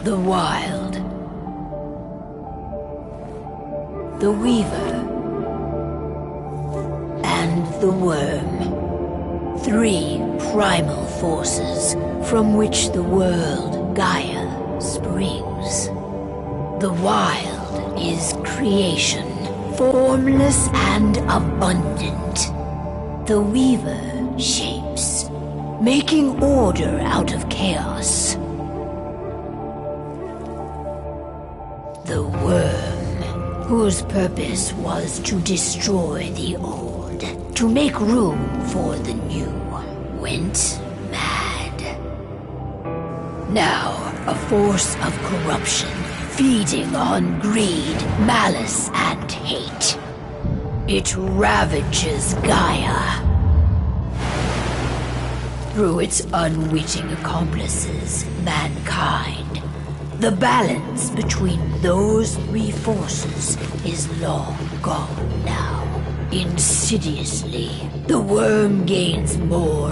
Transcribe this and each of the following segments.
The Wild. The Weaver. And the Worm. 3 primal forces from which the world, Gaia, springs. The Wild is creation, formless and abundant. The Weaver shapes, making order out of chaos. The Worm, whose purpose was to destroy the old, to make room for the new, went mad. Now, a force of corruption, feeding on greed, malice, and hate. It ravages Gaia. Through its unwitting accomplices, mankind. The balance between those 3 forces is long gone now. Insidiously, the Worm gains more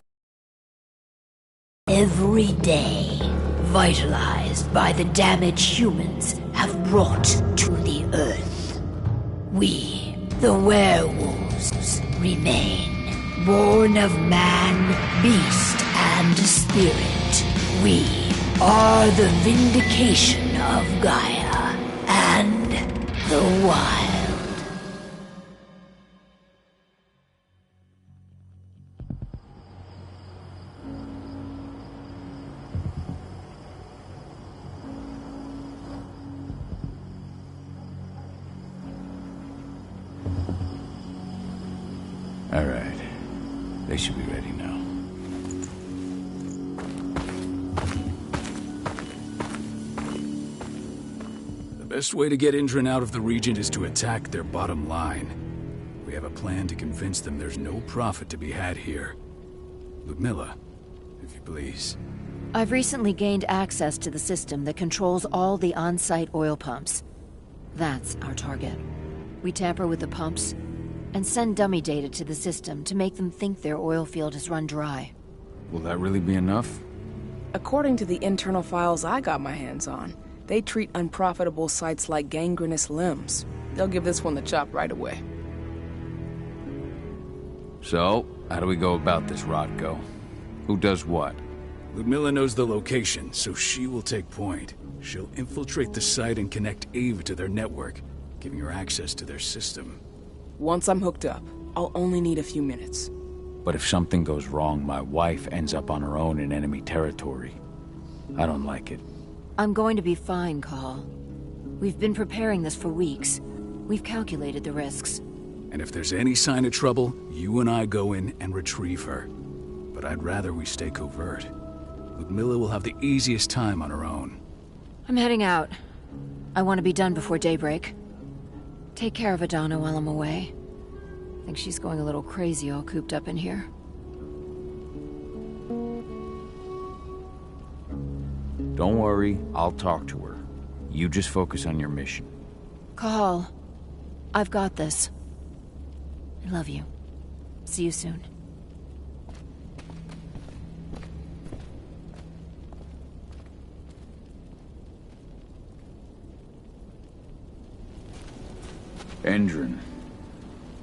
every day, vitalized by the damage humans have brought to the Earth. We, the werewolves, remain, born of man, beast, and spirit. We are the vindication of Gaia and the Wild. All right. They should be ready now. The best way to get Indran out of the region is to attack their bottom line. We have a plan to convince them there's no profit to be had here. Ludmilla, if you please. I've recently gained access to the system that controls all the on-site oil pumps. That's our target. We tamper with the pumps and send dummy data to the system to make them think their oil field has run dry. Will that really be enough? According to the internal files I got my hands on, they treat unprofitable sites like gangrenous limbs. They'll give this one the chop right away. So, how do we go about this, Rodko? Who does what? Ludmilla knows the location, so she will take point. She'll infiltrate the site and connect Ava to their network, giving her access to their system. Once I'm hooked up, I'll only need a few minutes. But if something goes wrong, my wife ends up on her own in enemy territory. I don't like it. I'm going to be fine, Call. We've been preparing this for weeks. We've calculated the risks. And if there's any sign of trouble, you and I go in and retrieve her. But I'd rather we stay covert. Ludmilla will have the easiest time on her own. I'm heading out. I want to be done before daybreak. Take care of Adana while I'm away. I think she's going a little crazy all cooped up in here. Don't worry, I'll talk to her. You just focus on your mission. Call. I've got this. I love you. See you soon. Indran.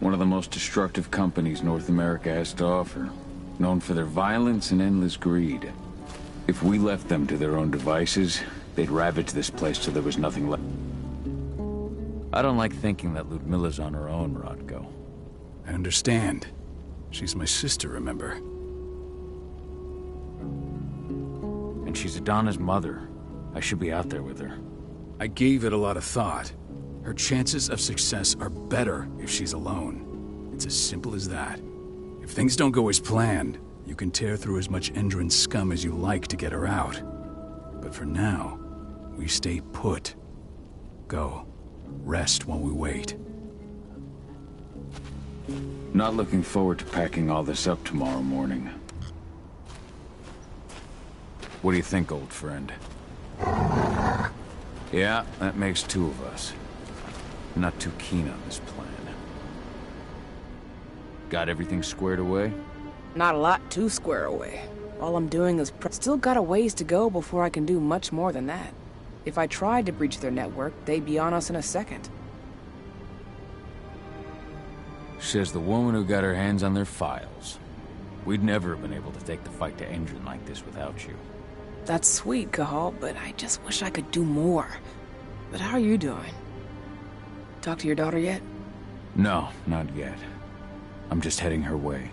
One of the most destructive companies North America has to offer. Known for their violence and endless greed. If we left them to their own devices, they'd ravage this place till there was nothing left. I don't like thinking that Ludmilla's on her own, Rodko. I understand. She's my sister, remember? And she's Adana's mother. I should be out there with her. I gave it a lot of thought. Her chances of success are better if she's alone. It's as simple as that. If things don't go as planned, you can tear through as much Indran scum as you like to get her out. But for now, we stay put. Go. Rest while we wait. Not looking forward to packing all this up tomorrow morning. What do you think, old friend? Yeah, that makes 2 of us. Not too keen on this plan. Got everything squared away? Not a lot to square away. All I'm doing is still got a ways to go before I can do much more than that. If I tried to breach their network, they'd be on us in a second. Says the woman who got her hands on their files. We'd never have been able to take the fight to Endron like this without you. That's sweet, Cahal, but I just wish I could do more. But how are you doing? Talk to your daughter yet? No, not yet. I'm just heading her way.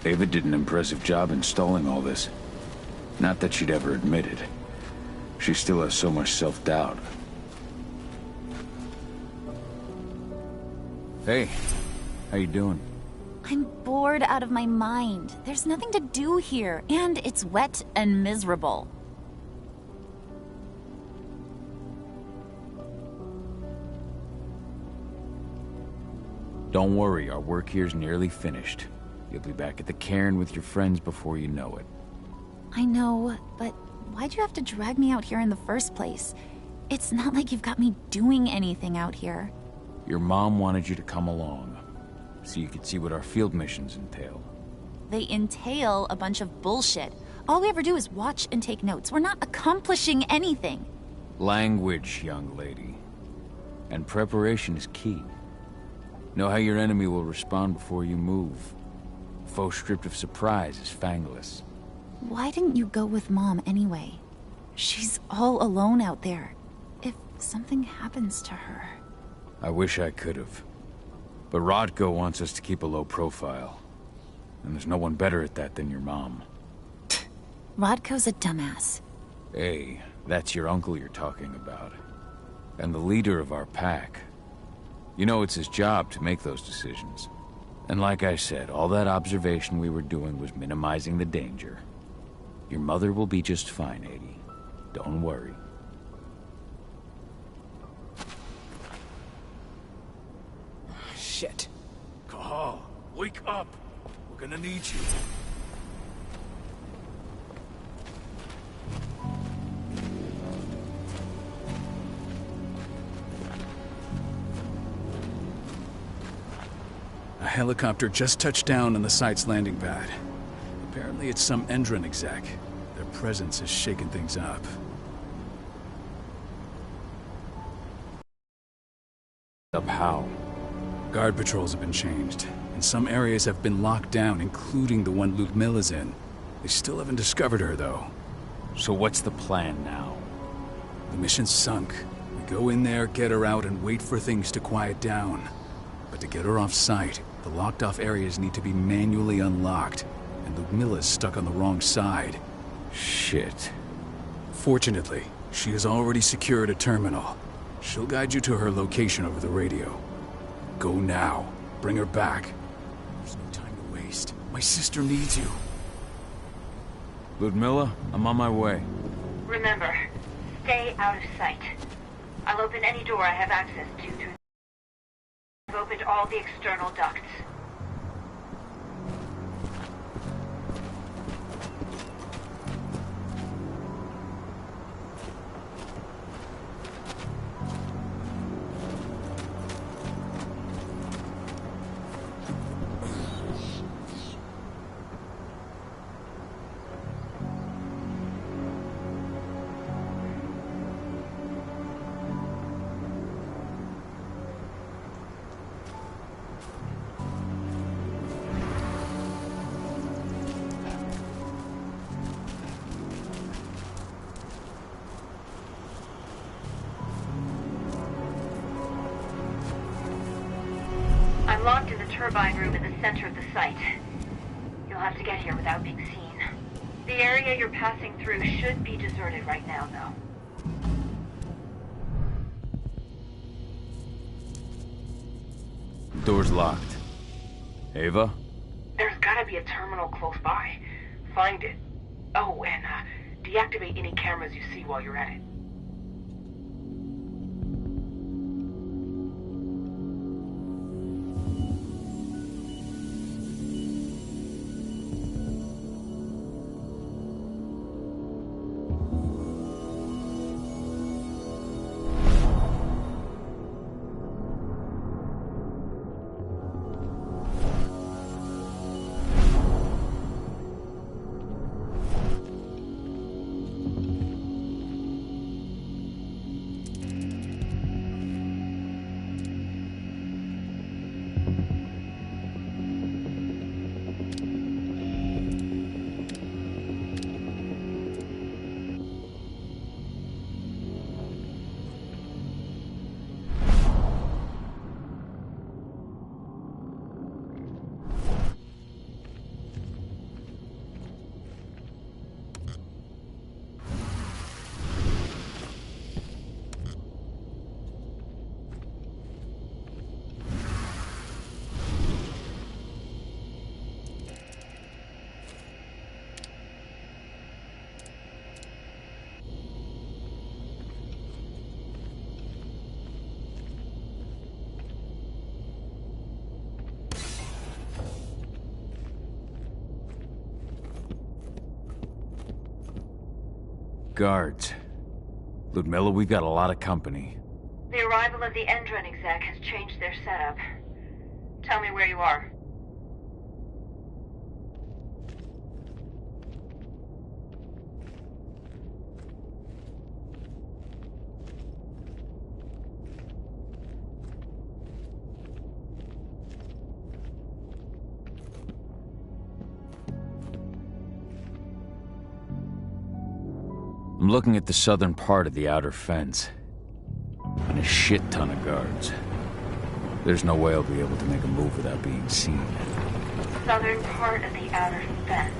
Ava did an impressive job installing all this. Not that she'd ever admit it. She still has so much self-doubt. Hey, how you doing? I'm bored out of my mind. There's nothing to do here, and it's wet and miserable. Don't worry, our work here's nearly finished. You'll be back at the cairn with your friends before you know it. I know, but why'd you have to drag me out here in the first place? It's not like you've got me doing anything out here. Your mom wanted you to come along, so you could see what our field missions entail. They entail a bunch of bullshit. All we ever do is watch and take notes. We're not accomplishing anything. Language, young lady. And preparation is key. Know how your enemy will respond before you move. Faux stripped of surprise is fangless. Why didn't you go with Mom anyway? She's all alone out there. If something happens to her... I wish I could have. But Rodko wants us to keep a low profile. And there's no one better at that than your mom. Rodko's a dumbass. Hey, that's your uncle you're talking about. And the leader of our pack. You know it's his job to make those decisions. And like I said, all that observation we were doing was minimizing the danger. Your mother will be just fine, Adie. Don't worry. Shit. Cahal, wake up! We're gonna need you. A helicopter just touched down on the site's landing pad. Apparently it's some Endron exec. Their presence has shaken things up. Up how? Guard patrols have been changed, and some areas have been locked down, including the one Ludmilla's in. They still haven't discovered her, though. So what's the plan now? The mission's sunk. We go in there, get her out, and wait for things to quiet down. But to get her off site, the locked-off areas need to be manually unlocked, and Ludmilla's stuck on the wrong side. Shit. Fortunately, she has already secured a terminal. She'll guide you to her location over the radio. Go now. Bring her back. There's no time to waste. My sister needs you. Ludmilla, I'm on my way. Remember, stay out of sight. I'll open any door I have access to through... I've opened all the external ducts. I'm locked in the turbine room in the center of the site. You'll have to get here without being seen. The area you're passing through should be deserted right now, though. Door's locked. Ava? There's gotta be a terminal close by. Find it. Oh, and deactivate any cameras you see while you're at it. guards. Ludmilla, we've got a lot of company. The arrival of the Endron exec has changed their setup. Tell me where you are. I'm looking at the southern part of the outer fence. And a shit ton of guards. There's no way I'll be able to make a move without being seen. Southern part of the outer fence.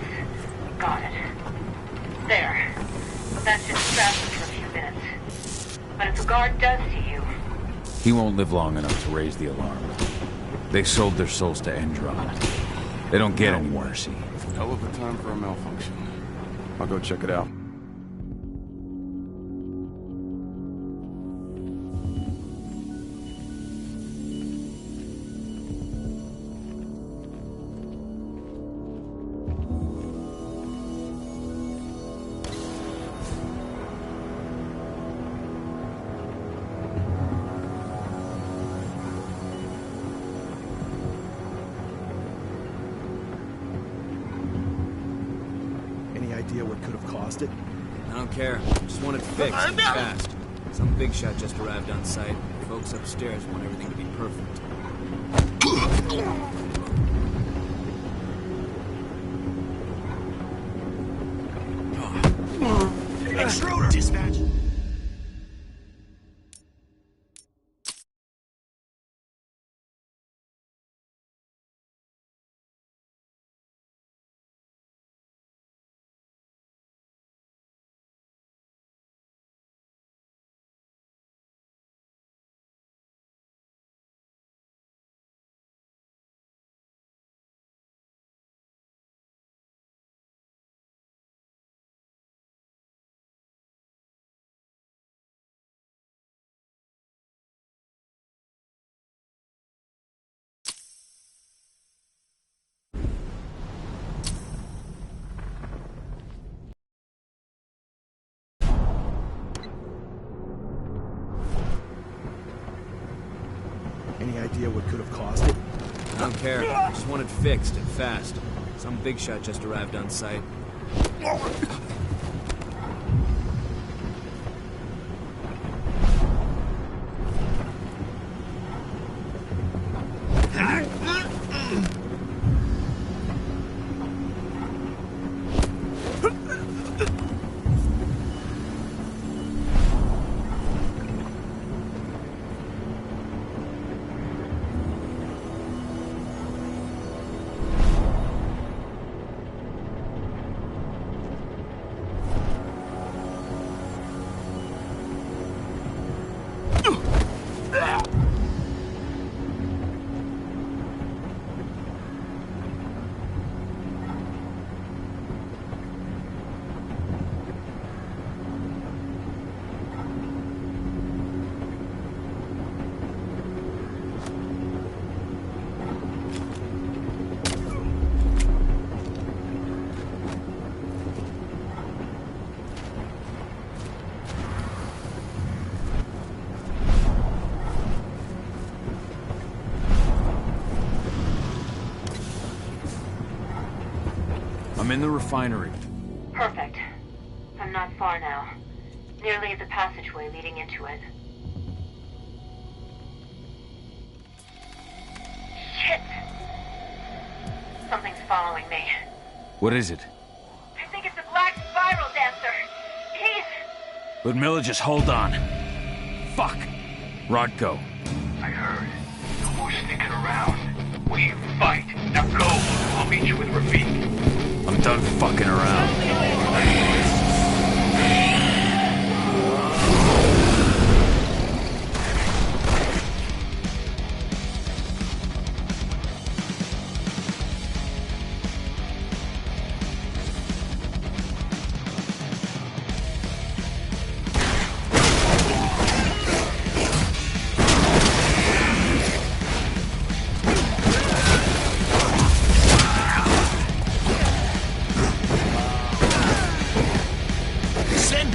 Got it. There. That should distract them for a few minutes. But if a guard does see you... He won't live long enough to raise the alarm. They sold their souls to Endron. They don't get any mercy. Hell of a time for a malfunction. I'll go check it out. What could have caused it? I don't care. Just want it fixed and fast. Some big shot just arrived on site. Folks upstairs want everything to be perfect. Extruder! Dispatch! Any idea what could have caused it? I don't care. Just want it fixed and fast. Some big shot just arrived on site. I'm in the refinery. Perfect. I'm not far now. Nearly at the passageway leading into it. Shit! Something's following me. What is it? I think it's a black spiral dancer. He's... Ludmilla, just hold on. Fuck. Rodko. I heard. No more sticking around. We fight. Now go. I'll meet you with Rafik. I'm done fucking around.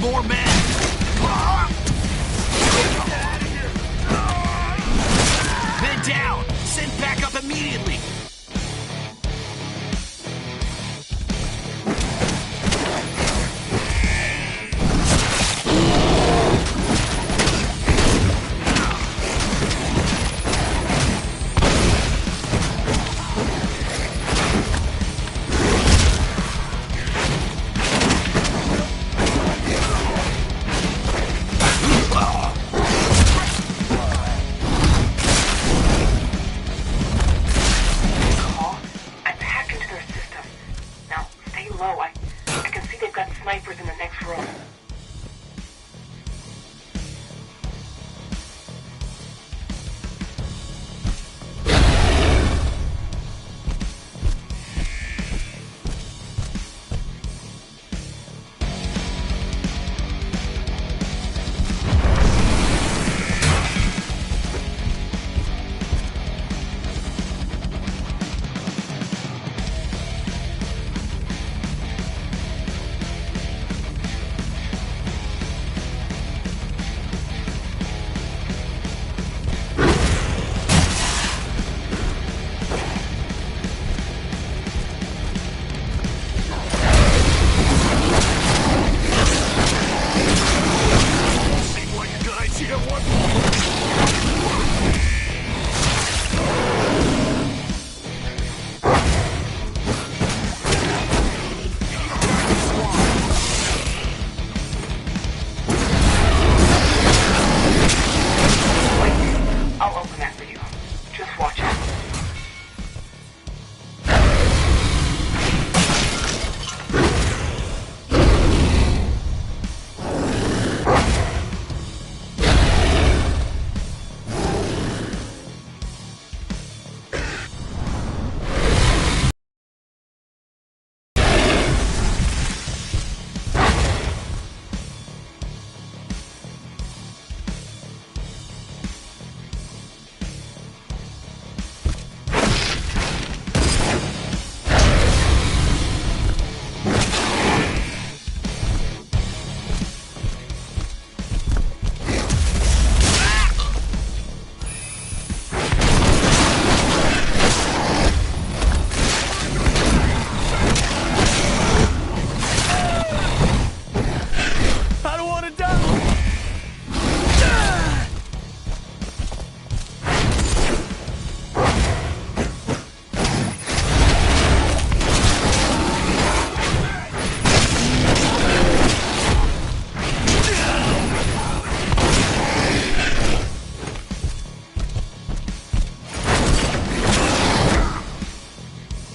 more men! Men down! Send backup immediately!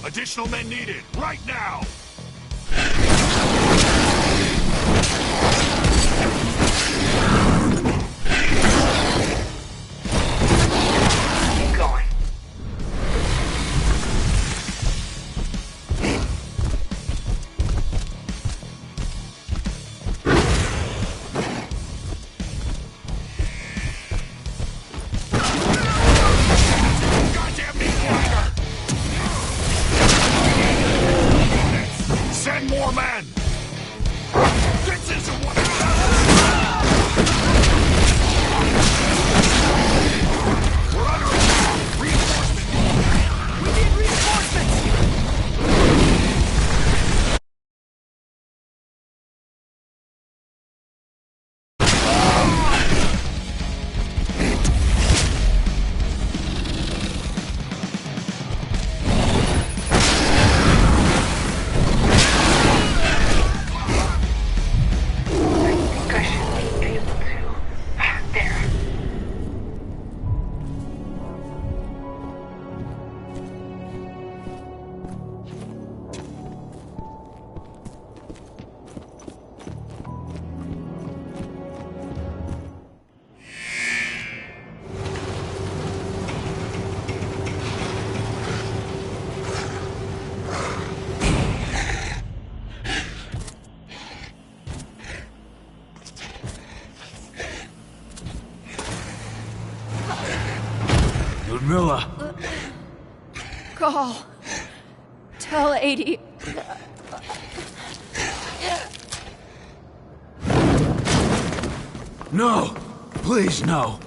Additional men needed, right now! Keep going. Goddamn meat grinder! Send more men! This isn't what... We're under attack! Reinforcements! We need reinforcements! Ludmilla! Call. Tell 80. No! Please, no!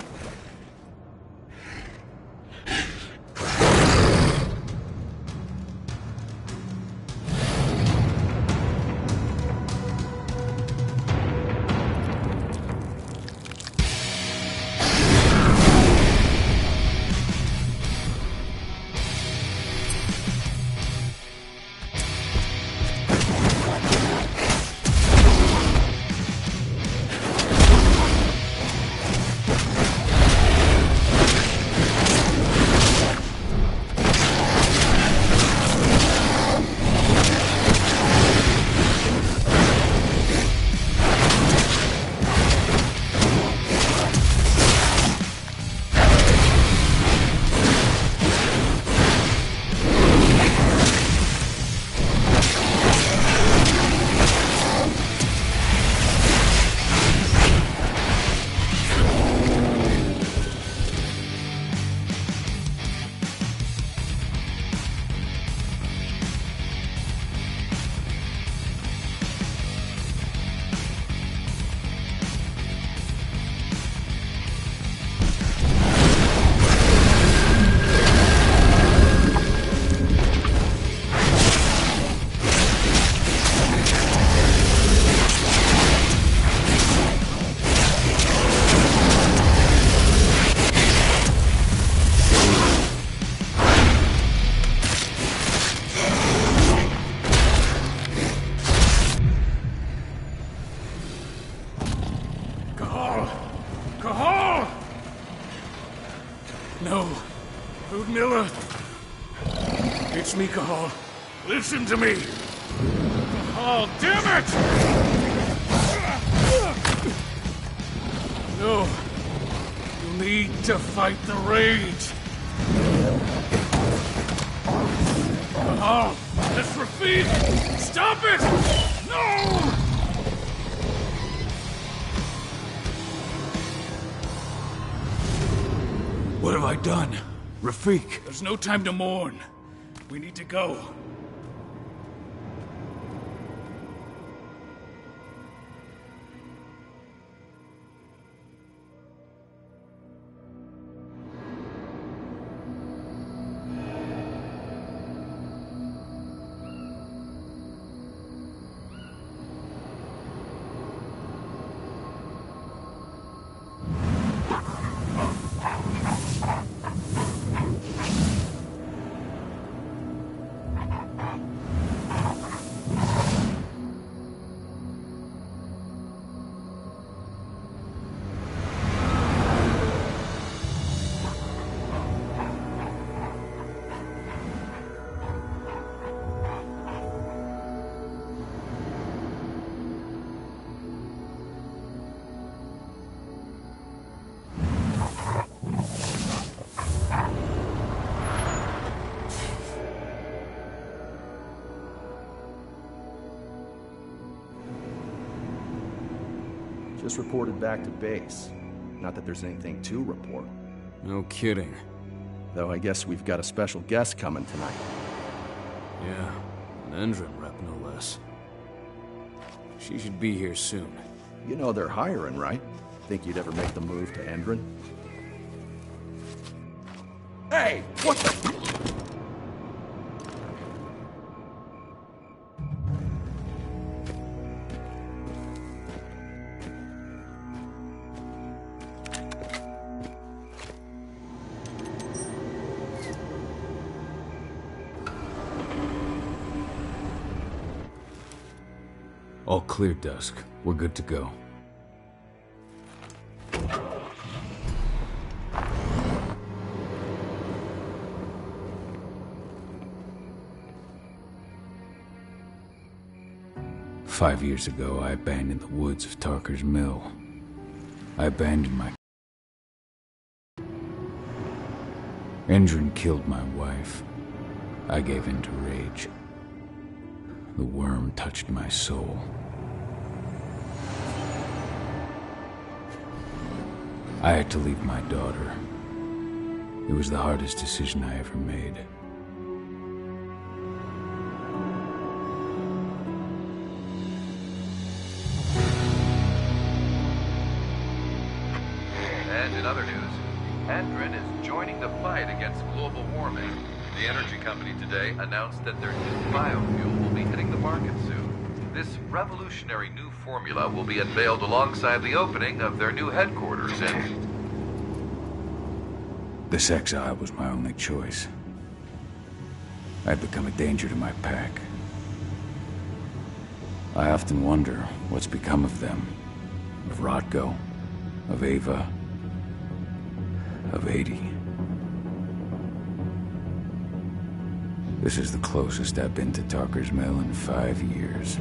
It's me, Cahal. Listen to me! Cahal, damn it! No. You need to fight the rage. Cahal, that's Rafik! Stop it! No! What have I done? Rafik! There's no time to mourn. We need to go. Just reported back to base. Not that there's anything to report. No kidding. Though I guess we've got a special guest coming tonight. Yeah, an Endron rep no less. She should be here soon. You know they're hiring, right? Think you'd ever make the move to Endron? Hey! What the... All clear, Dusk. We're good to go. "5 years ago, I abandoned the woods of Tarker's Mill. I abandoned my... Endron killed my wife. I gave in to rage. The worm touched my soul. I had to leave my daughter. It was the hardest decision I ever made. And in other news, Andrin is joining the fight against global warming. The energy company today announced that their new biofuel will be hitting the market soon. This revolutionary new formula will be unveiled alongside the opening of their new headquarters in... This exile was my only choice. I'd become a danger to my pack. I often wonder what's become of them. Of Rodko, of Ava, of 80. This is the closest I've been to Talker's Mill in 5 years.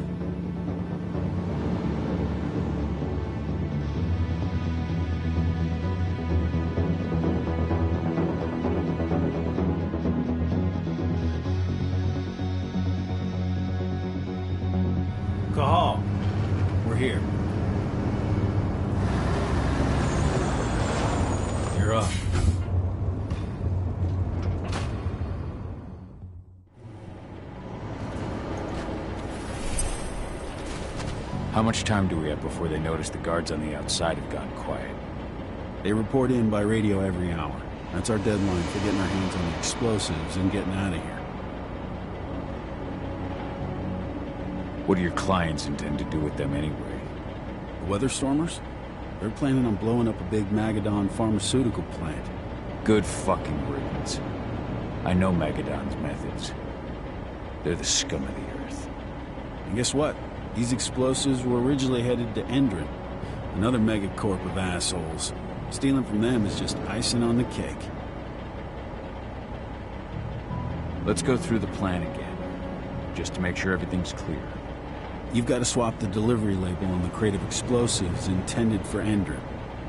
Cahal, we're here. You're up. How much time do we have before they notice the guards on the outside have gone quiet? They report in by radio every hour. That's our deadline for getting our hands on the explosives and getting out of here. What do your clients intend to do with them anyway? The Weatherstormers? They're planning on blowing up a big Magadon pharmaceutical plant. Good fucking riddance. I know Magadon's methods. They're the scum of the earth. And guess what? These explosives were originally headed to Endrin, another megacorp of assholes. Stealing from them is just icing on the cake. Let's go through the plan again, just to make sure everything's clear. You've got to swap the delivery label on the crate of explosives intended for Endrin.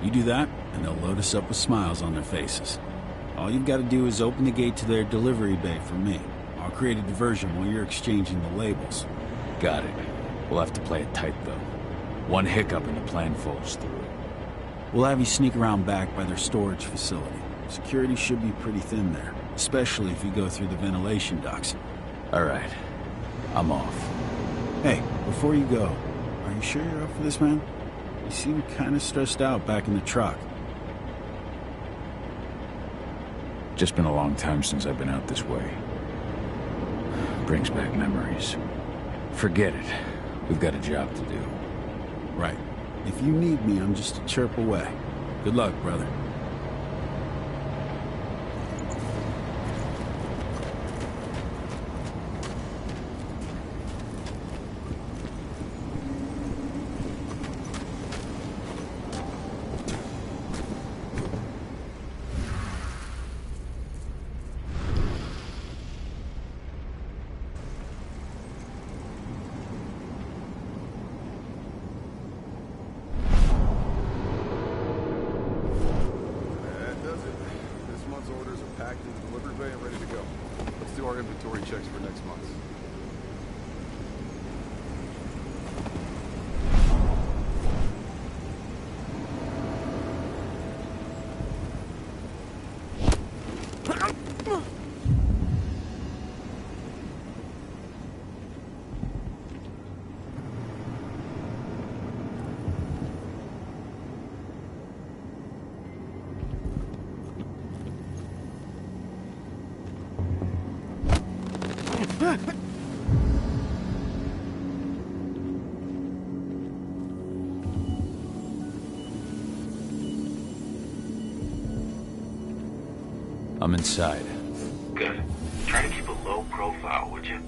You do that, and they'll load us up with smiles on their faces. All you've got to do is open the gate to their delivery bay for me. I'll create a diversion while you're exchanging the labels. Got it. We'll have to play it tight, though. One hiccup and the plan falls through. We'll have you sneak around back by their storage facility. Security should be pretty thin there, especially if you go through the ventilation ducts. All right. I'm off. Hey, before you go, are you sure you're up for this, man? You seem kind of stressed out back in the truck. Just been a long time since I've been out this way. Brings back memories. Forget it. We've got a job to do. Right. If you need me, I'm just a chirp away. Good luck, brother. Inventory checks for next month. I'm inside. Good. Try to keep a low profile, would you?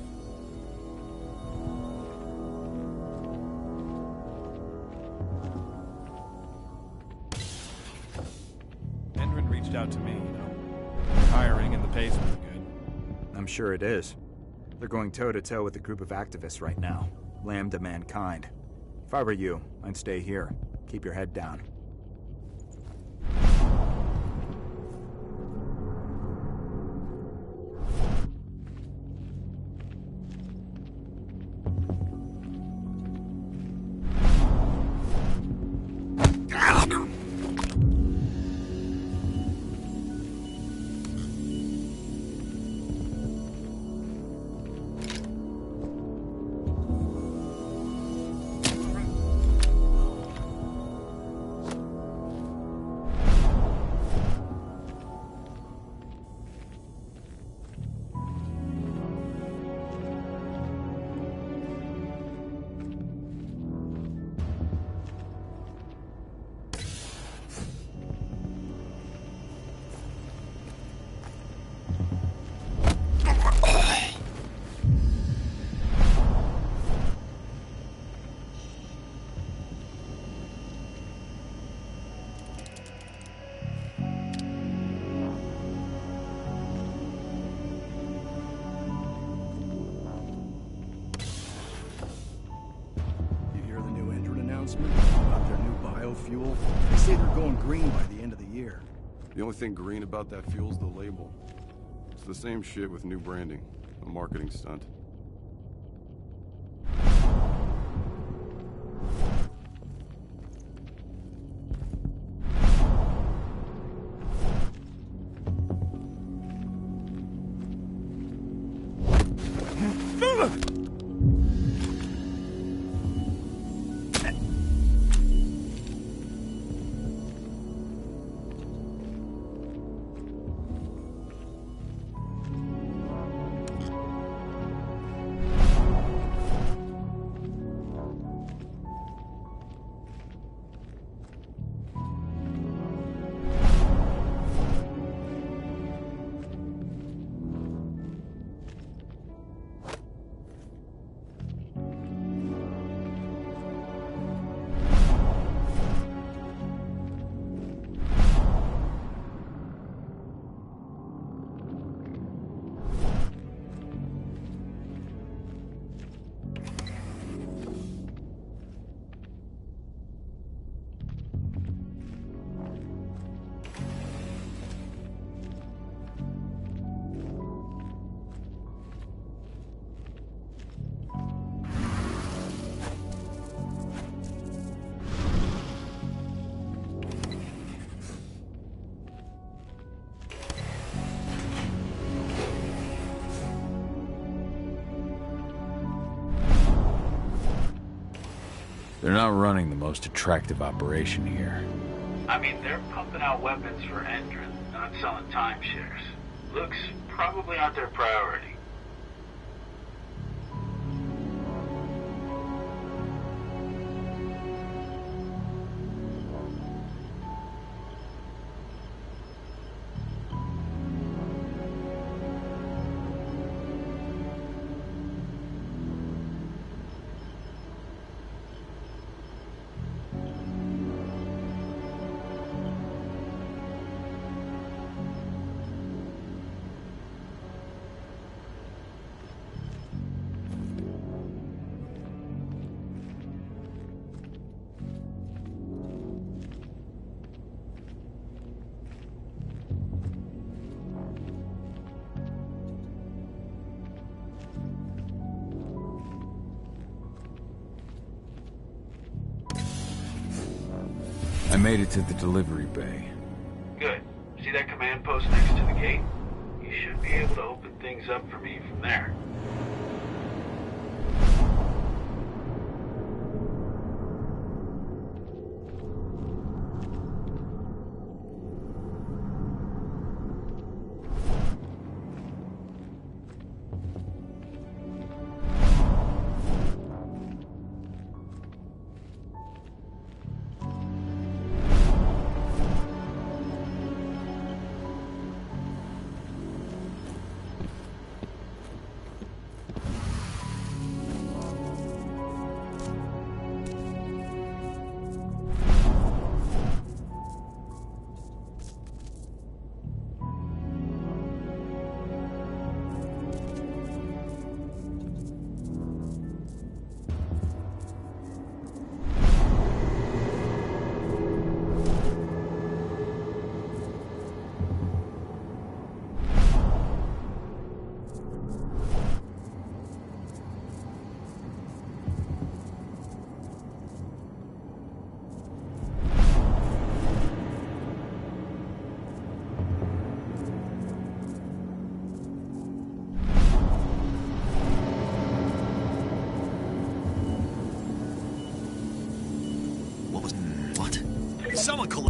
Endrin reached out to me, you know. Hiring and the pay's really good. I'm sure it is. They're going toe-to-toe with a group of activists right now. Lambda mankind. If I were you, I'd stay here. Keep your head down. announcement about their new biofuel? They say they're going green by the end of the year. The only thing green about that fuel's the label. It's the same shit with new branding. A marketing stunt. They're not running the most attractive operation here. I mean, they're pumping out weapons for Endron, not selling timeshares. Looks probably aren't their priority. I made it to the delivery bay. Good. See that command post next to the gate? You should be able to open things up for me from there. Someone call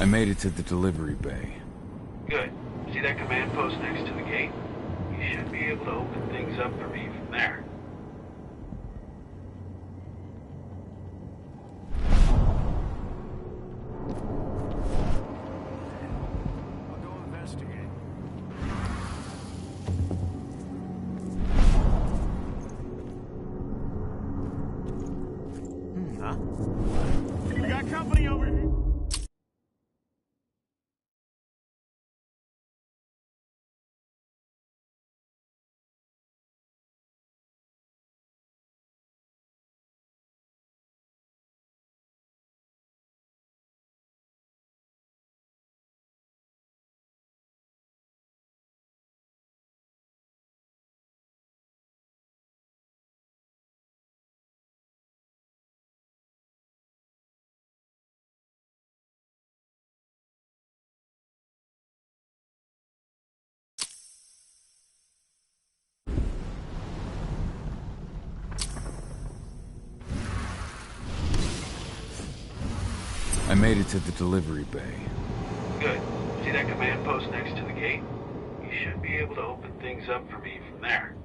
I made it to the delivery bay. Good. See that command post next to the gate? You should be able to open things up for me from there. I'll go investigate. Huh? We got company over here. I made it to the delivery bay. Good. See that command post next to the gate? You should be able to open things up for me from there.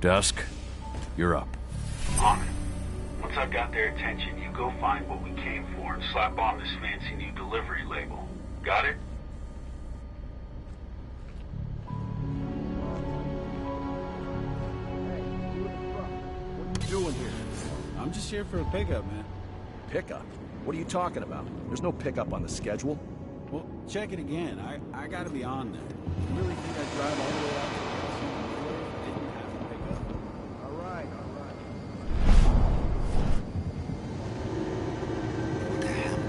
Dusk, you're up. On it. Once I've got their attention, you go find what we came for and slap on this fancy new delivery label. Got it? What are you doing here? I'm just here for a pickup, man. Pickup? What are you talking about? There's no pickup on the schedule. Well, check it again. I gotta be on there. You really think I'd drive all the way out to the didn't have a pickup? All right, all right. What the hell?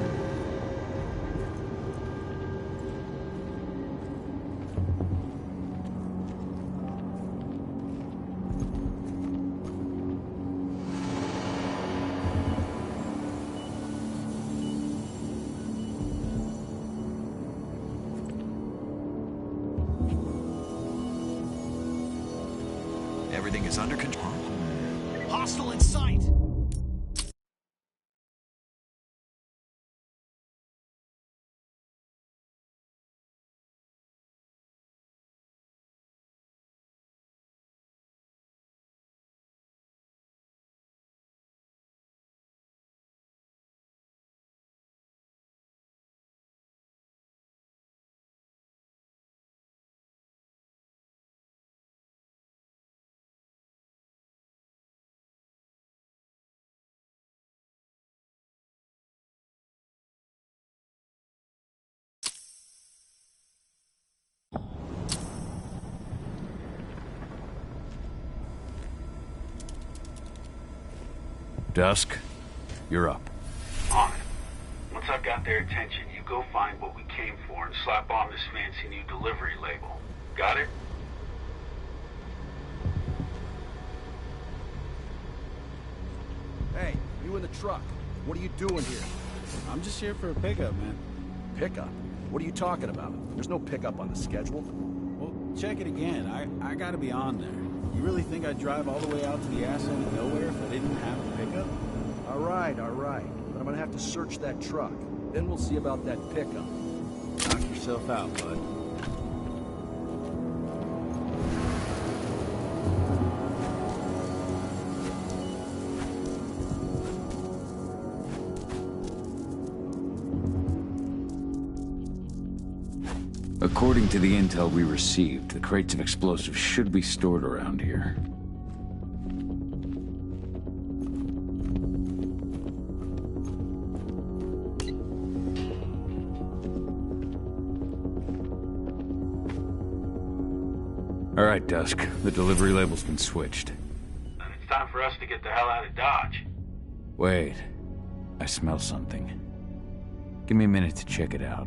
Everything is under control. Hostile in sight! Dusk, you're up. On it. Once I've got their attention, you go find what we came for and slap on this fancy new delivery label. Got it? you in the truck? What are you doing here? I'm just here for a pickup, man. Pickup? What are you talking about? There's no pickup on the schedule. Well, check it again. I gotta be on there. You really think I'd drive all the way out to the ass end of nowhere if I didn't have a pickup? All right. But I'm gonna have to search that truck. Then we'll see about that pickup. Knock yourself out, bud. According to the intel we received, the crates of explosives should be stored around here. All right, Dusk. The delivery label's been switched. And it's time for us to get the hell out of Dodge. Wait. I smell something. Give me a minute to check it out.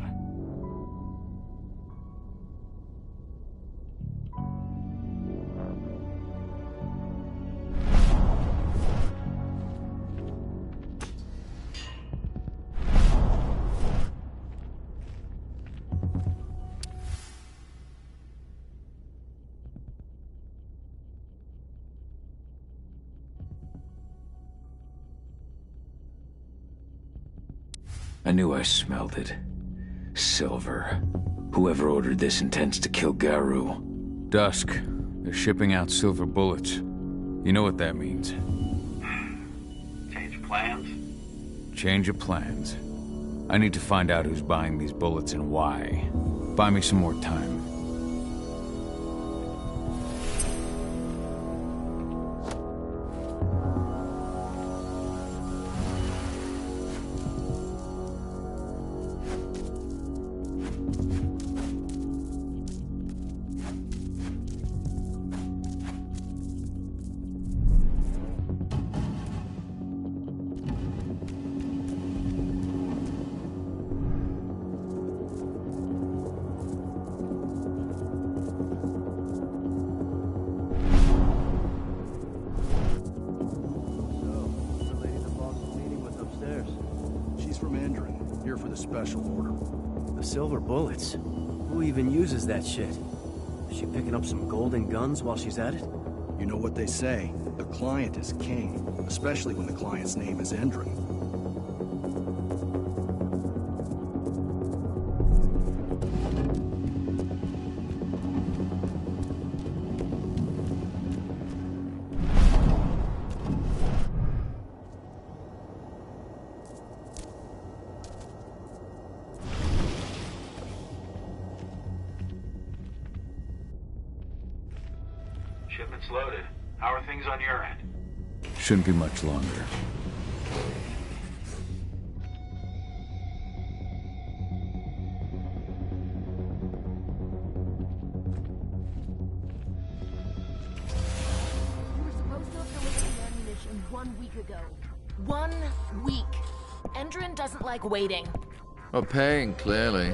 I knew I smelled it. Silver. Whoever ordered this intends to kill Garu. Dusk. They're shipping out silver bullets. You know what that means. Change of plans? Change of plans. I need to find out who's buying these bullets and why. Buy me some more time. Special order. The silver bullets? Who even uses that shit? Is she picking up some golden guns while she's at it? You know what they say, the client is king, especially when the client's name is Endron. Shipment's loaded. How are things on your end? Shouldn't be much longer. You were supposed to have delivered the ammunition 1 week ago. 1 week. Endron doesn't like waiting. Well, paying, clearly.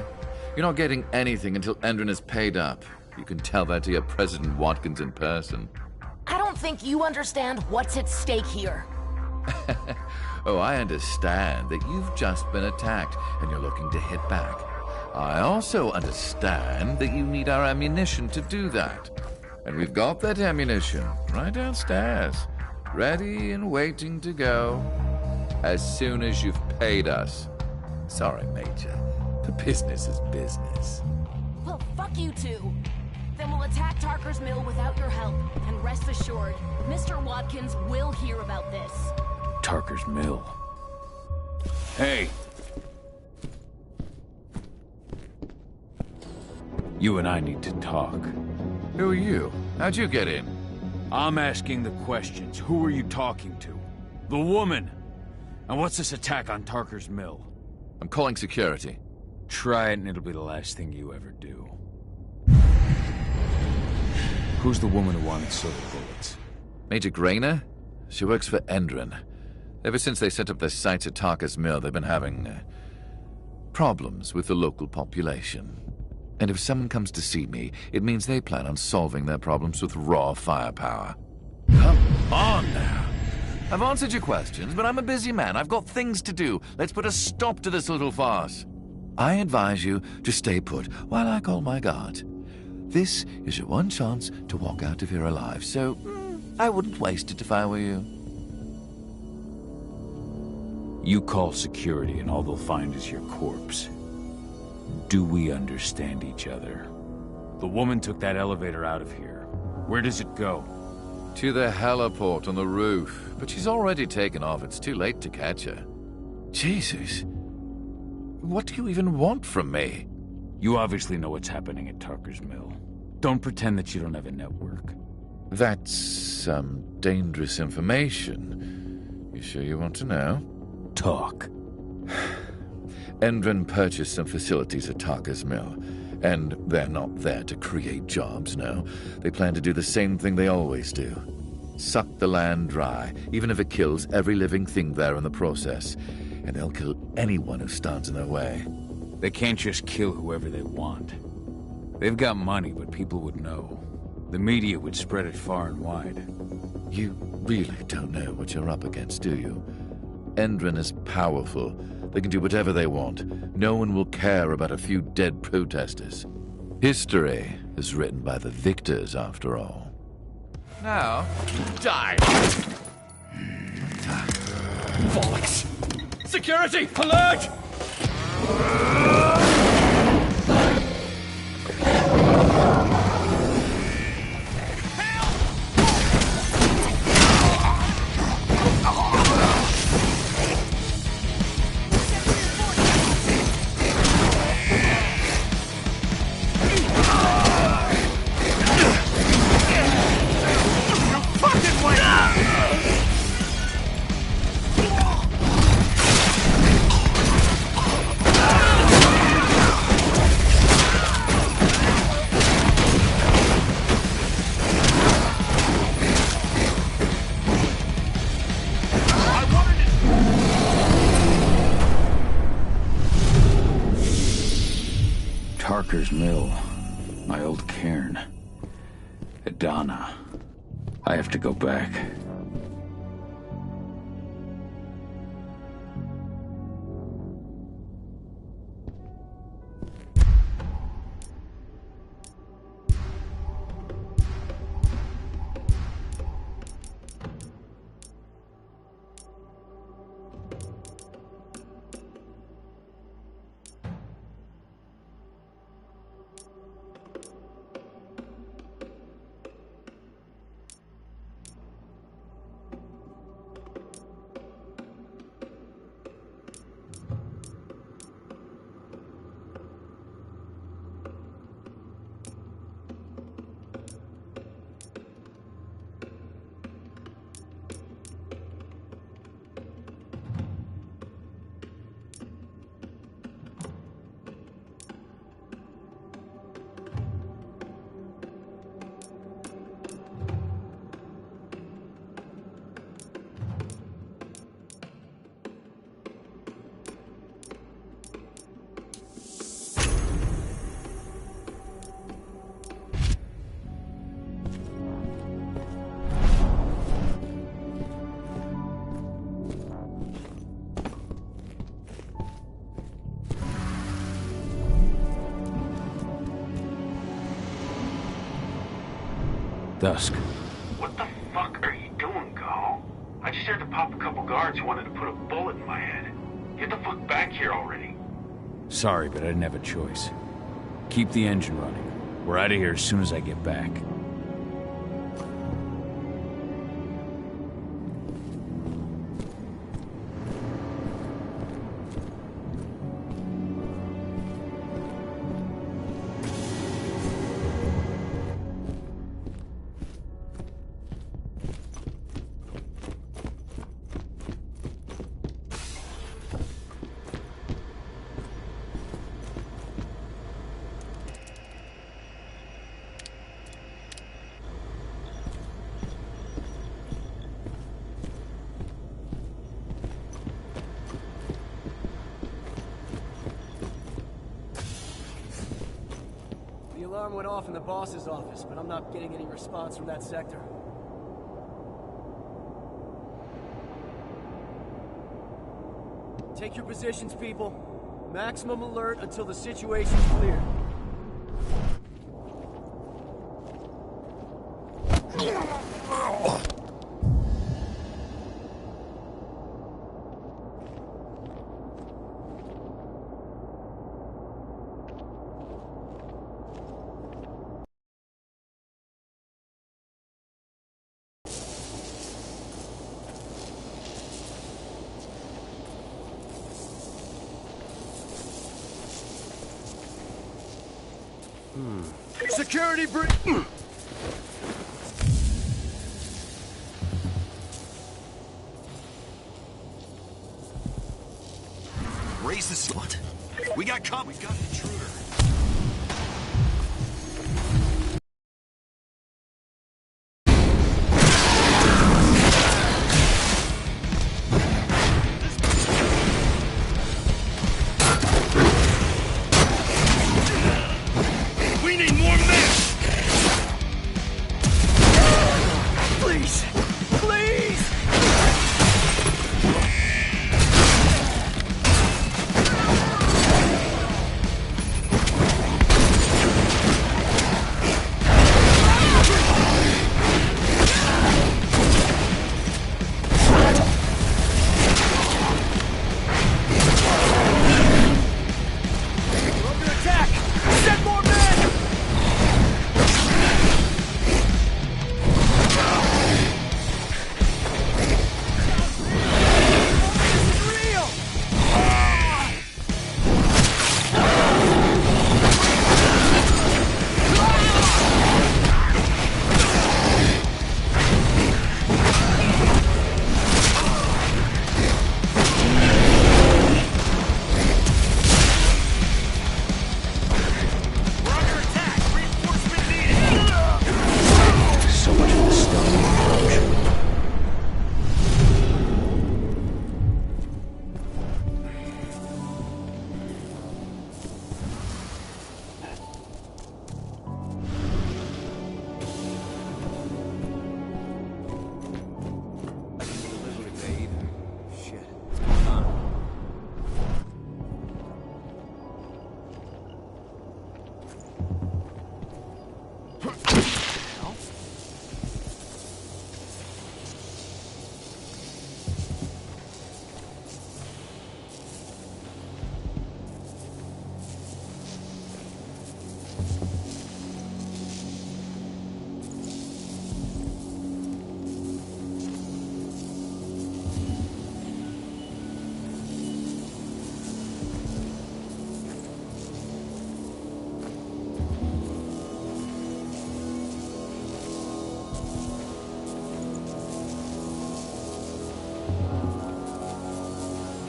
You're not getting anything until Endron is paid up. You can tell that to your President Watkins in person. I don't think you understand what's at stake here. Oh, I understand that you've just been attacked and you're looking to hit back. I also understand that you need our ammunition to do that. And we've got that ammunition right downstairs, ready and waiting to go as soon as you've paid us. Sorry, Major, but business is business. Well, fuck you two. Then we'll attack Tarker's mill without your help. And rest assured, Mr. Watkins will hear about this. Tarker's mill. Hey! You and I need to talk. Who are you? How'd you get in? I'm asking the questions. Who are you talking to? The woman! And what's this attack on Tarker's mill? I'm calling security. Try it and it'll be the last thing you ever do. Who's the woman who wanted silver bullets? Major Grainer? She works for Endron. Ever since they set up their sights at Tarker's mill, they've been having problems with the local population. And if someone comes to see me, it means they plan on solving their problems with raw firepower. Come on now! I've answered your questions, but I'm a busy man. I've got things to do. Let's put a stop to this little farce. I advise you to stay put while I call my guard. This is your one chance to walk out of here alive, so I wouldn't waste it if I were you. You call security and all they'll find is your corpse. Do we understand each other? The woman took that elevator out of here. Where does it go? To the heliport on the roof. But she's already taken off. It's too late to catch her. Jesus. What do you even want from me? You obviously know what's happening at Tucker's Mill. Don't pretend that you don't have a network. That's some dangerous information. You sure you want to know? Talk. Endron purchased some facilities at Tucker's Mill, and they're not there to create jobs, no. They plan to do the same thing they always do. Suck the land dry, even if it kills every living thing there in the process. And they'll kill anyone who stands in their way. They can't just kill whoever they want. They've got money, but people would know. The media would spread it far and wide. You really don't know what you're up against, do you? Endron is powerful. They can do whatever they want. No one will care about a few dead protesters. History is written by the victors, after all. Now, die! Bollocks! Security! Alert! Tucker's Mill. My old cairn. Adana. I have to go back. Dusk. What the fuck are you doing, Gal? I just had to pop a couple guards who wanted to put a bullet in my head. Get the fuck back here already. Sorry, but I didn't have a choice. Keep the engine running. We're out of here as soon as I get back. The alarm went off in the boss's office, but I'm not getting any response from that sector. Take your positions, people. Maximum alert until the situation's clear. Security breach! Raise the slut. We got an intruder. We need more men! Please! Please!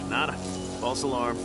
Nada. False alarm.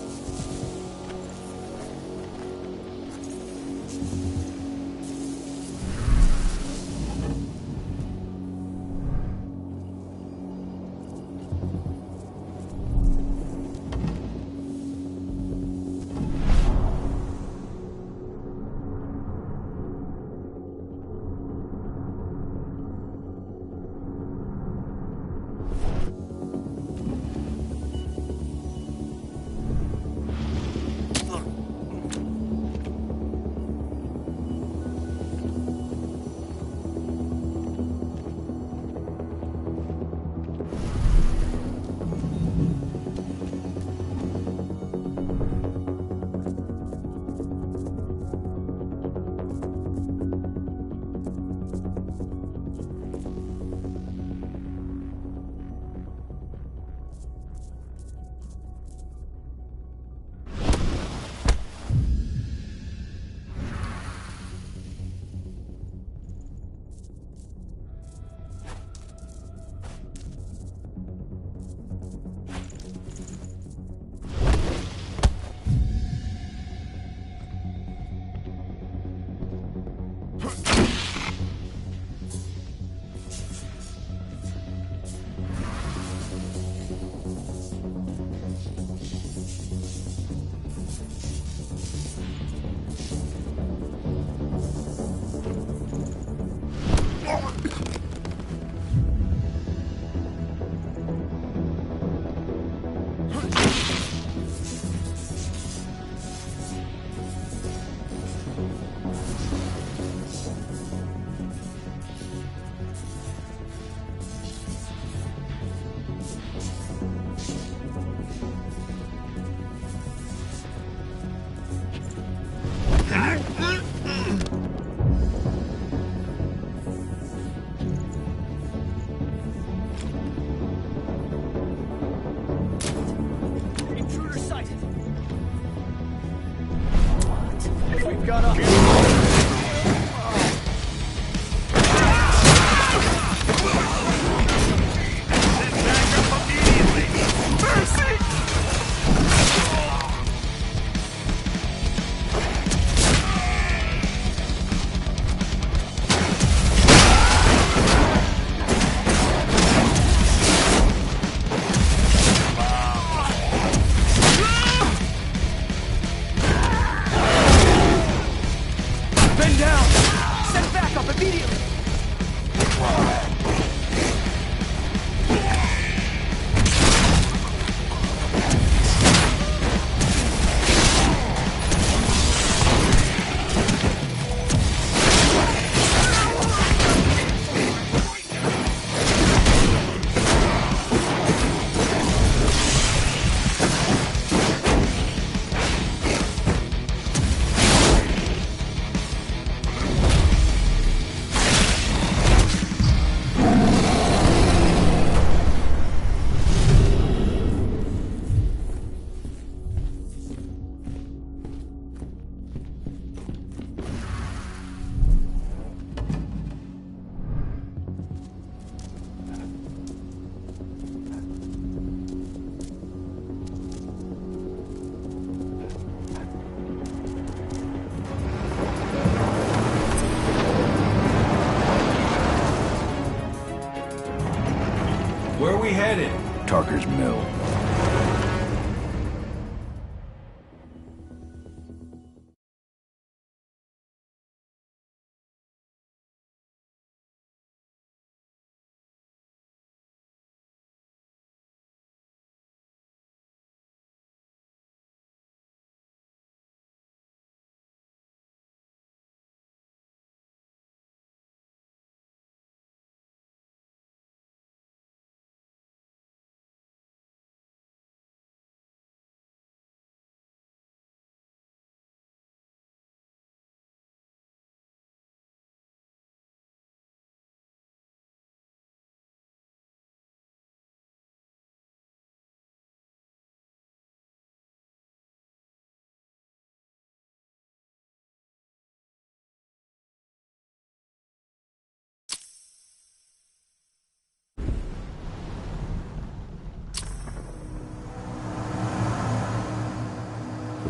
Where are we headed? Tarker's Mill.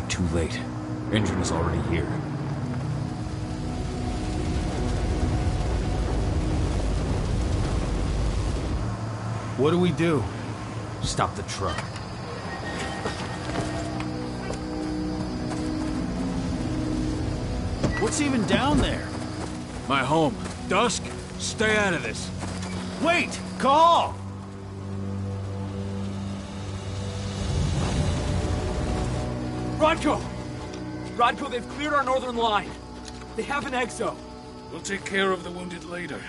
Too late. Engine is already here. What do we do? Stop the truck. What's even down there? My home. Dusk, stay out of this. Wait! Call! Rodko! Rodko, they've cleared our northern line. They have an exo. We'll take care of the wounded later.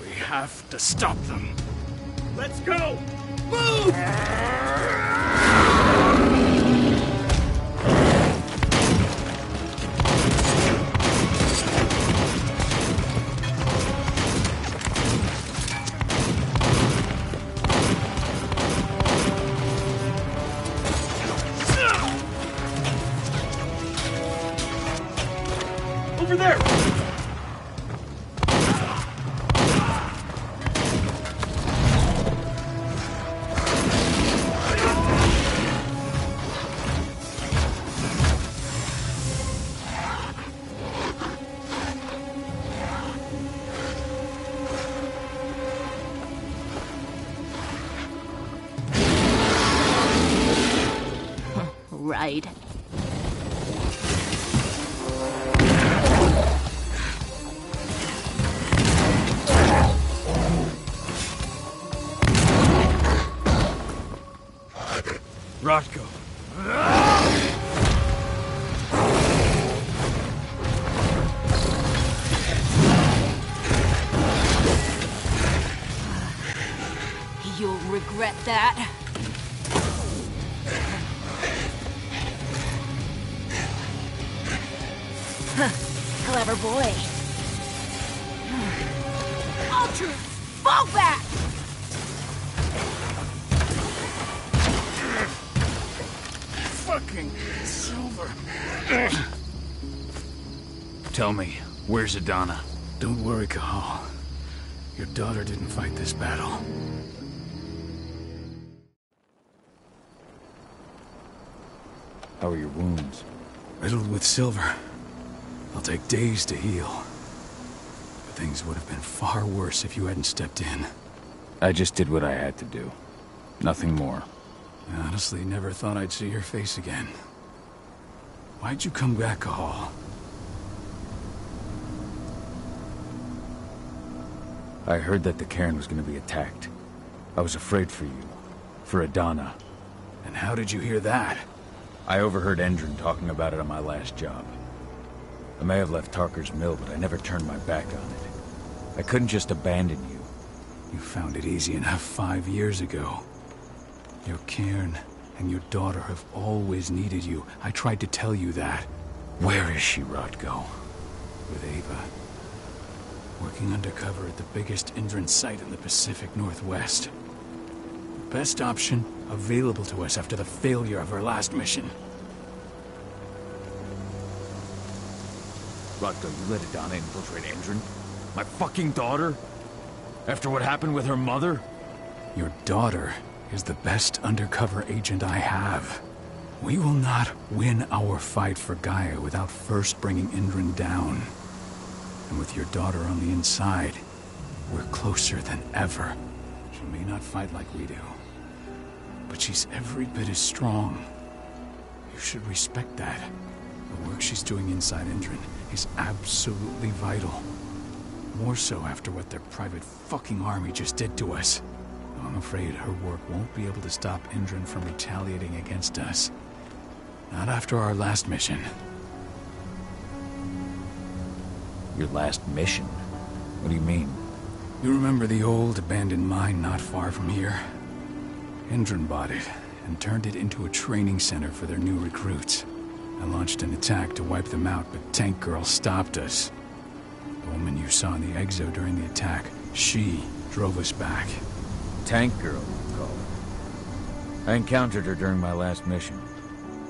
We have to stop them. Let's go! Move! Over there! Right. Rodko. You'll regret that. Clever boy. Ultra, fall back! Fucking Silver. Tell me, where's Adana? Don't worry, Cahal. Your daughter didn't fight this battle. How are your wounds? Riddled with silver. They'll take days to heal. But things would have been far worse if you hadn't stepped in. I just did what I had to do. Nothing more. I honestly never thought I'd see your face again. Why'd you come back, Cahal? I heard that the cairn was going to be attacked. I was afraid for you. For Adana. And how did you hear that? I overheard Endron talking about it on my last job. I may have left Tarker's Mill, but I never turned my back on it. I couldn't just abandon you. You found it easy enough 5 years ago. Your cairn and your daughter have always needed you. I tried to tell you that. Where is she, Rodko? With Ava. Working undercover at the biggest Endron site in the Pacific Northwest. The best option available to us after the failure of her last mission. Rodko, you let Adana infiltrate Endron? My fucking daughter? After what happened with her mother? Your daughter is the best undercover agent I have. We will not win our fight for Gaia without first bringing Endron down. And with your daughter on the inside, we're closer than ever. She may not fight like we do, but she's every bit as strong. You should respect that. The work she's doing inside Endron is absolutely vital. More so after what their private fucking army just did to us. I'm afraid her work won't be able to stop Endron from retaliating against us. Not after our last mission. Your last mission? What do you mean? You remember the old abandoned mine not far from here? Endron bought it and turned it into a training center for their new recruits. I launched an attack to wipe them out, but Tank Girl stopped us. The woman you saw in the exo during the attack, she drove us back. Tank Girl, you call her. I encountered her during my last mission.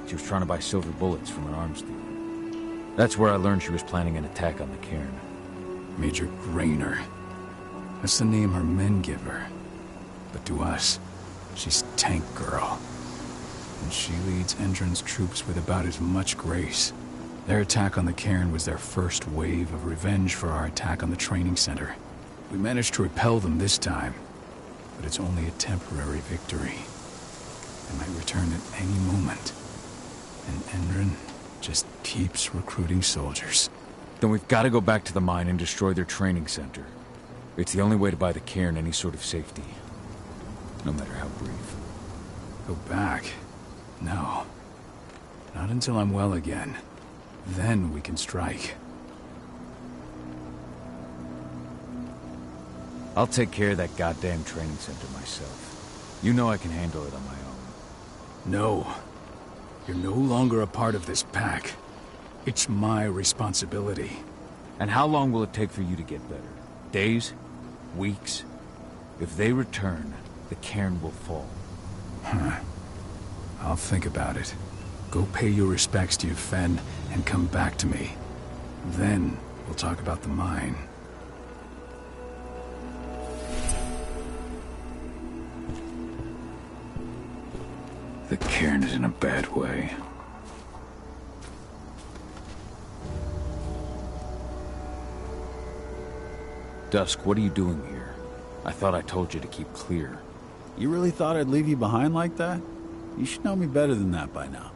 She was trying to buy silver bullets from an arms dealer. That's where I learned she was planning an attack on the cairn. Major Grainer. That's the name her men give her. But to us, she's Tank Girl. And she leads Endron's troops with about as much grace. Their attack on the cairn was their first wave of revenge for our attack on the training center. We managed to repel them this time, but it's only a temporary victory. They might return at any moment. And Endron just keeps recruiting soldiers. Then we've got to go back to the mine and destroy their training center. It's the only way to buy the cairn any sort of safety. No matter how brief. Go back? No. Not until I'm well again. Then we can strike. I'll take care of that goddamn training center myself. You know I can handle it on my own. No. You're no longer a part of this pack. It's my responsibility. And how long will it take for you to get better? Days? Weeks? If they return, the cairn will fall. Huh. I'll think about it. Go pay your respects to your Fen and come back to me. Then we'll talk about the mine. The cairn is in a bad way. Dusk, what are you doing here? I thought I told you to keep clear. You really thought I'd leave you behind like that? You should know me better than that by now.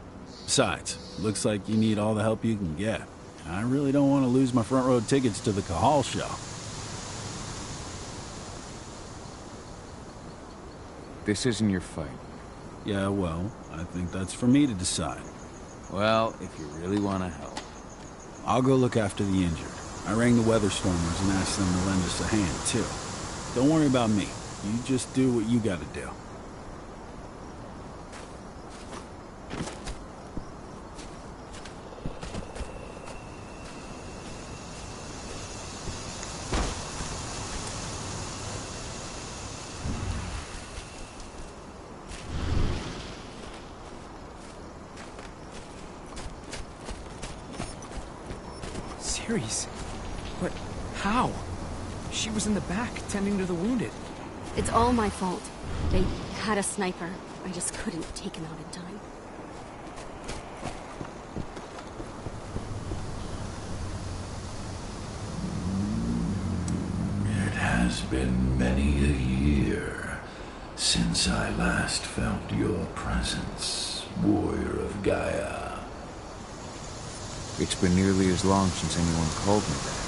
Besides, looks like you need all the help you can get. I really don't want to lose my front row tickets to the Cahal show. This isn't your fight. Yeah, well, I think that's for me to decide. Well, if you really want to help. I'll go look after the injured. I rang the weather stormers and asked them to lend us a hand, too. Don't worry about me. You just do what you gotta do. Ceres? But how? She was in the back, tending to the wounded. It's all my fault. They had a sniper. I just couldn't take him out in time. It has been many a year since I last felt your presence, warrior of Gaia. It's been nearly as long since anyone called me that.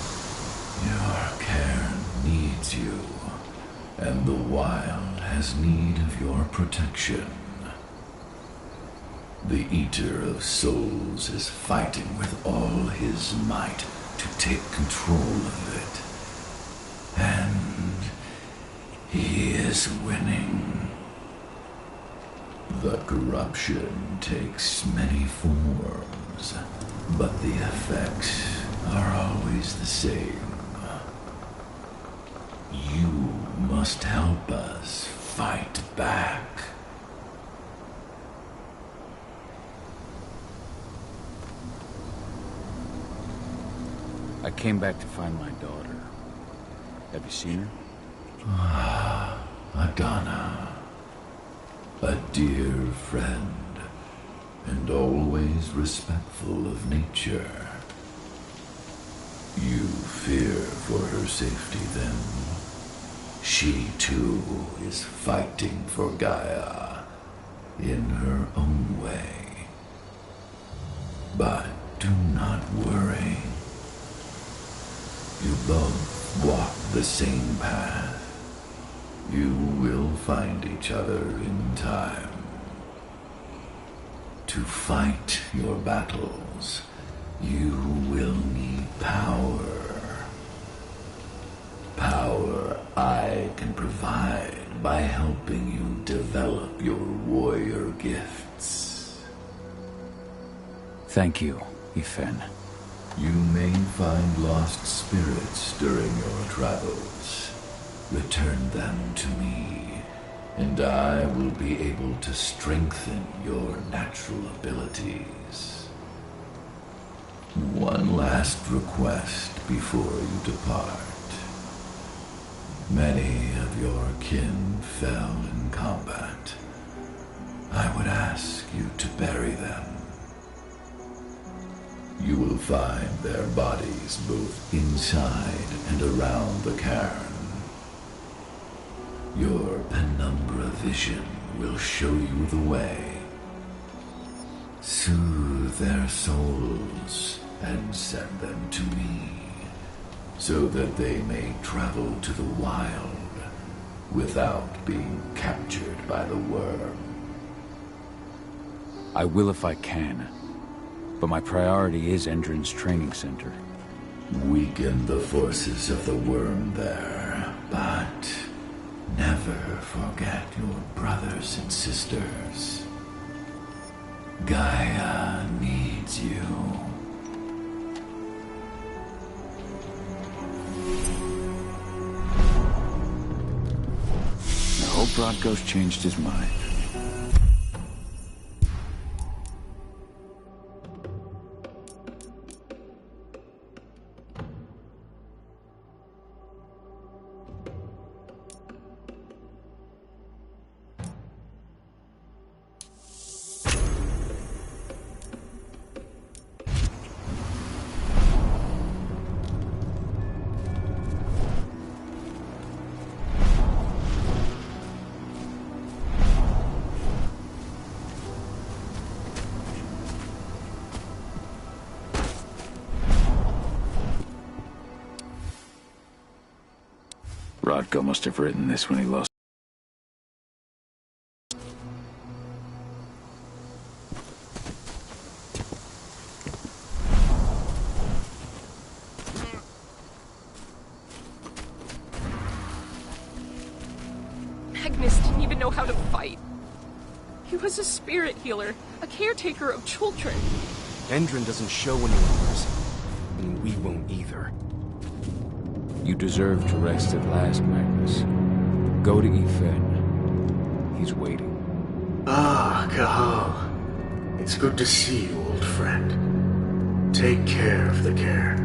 Your cairn needs you, and the wild has need of your protection. The Eater of Souls is fighting with all his might to take control of it. And he is winning. The corruption takes many forms, but the effects are always the same. You must help us fight back. I came back to find my daughter. Have you seen her? Ah, Adana. A dear friend, and always respectful of nature. You fear for her safety, then? She too is fighting for Gaia in her own way. But do not worry. You both walk the same path. You will find each other in time. To fight your battles, you will need power. Power I can provide by helping you develop your warrior gifts. Thank you, Yifen. You may find lost spirits during your travels. Return them to me, and I will be able to strengthen your natural abilities. One last request before you depart. Many of your kin fell in combat. I would ask you to bury them. You will find their bodies both inside and around the cairn. Your penumbra vision will show you the way. Soothe their souls and send them to me, so that they may travel to the wild without being captured by the worm. I will if I can, but my priority is Endron's training center. Weaken the forces of the worm there, but never forget your brothers and sisters. Gaia needs you. I hope Rodko's changed his mind. Rodko must have written this when he lost. Magnus didn't even know how to fight. He was a spirit healer, a caretaker of children. Endron doesn't show anyone mercy, and we won't either. You deserve to rest at last, Magnus. Go to Yifen. He's waiting. Ah, Cahal. It's good to see you, old friend. Take care of the cairn.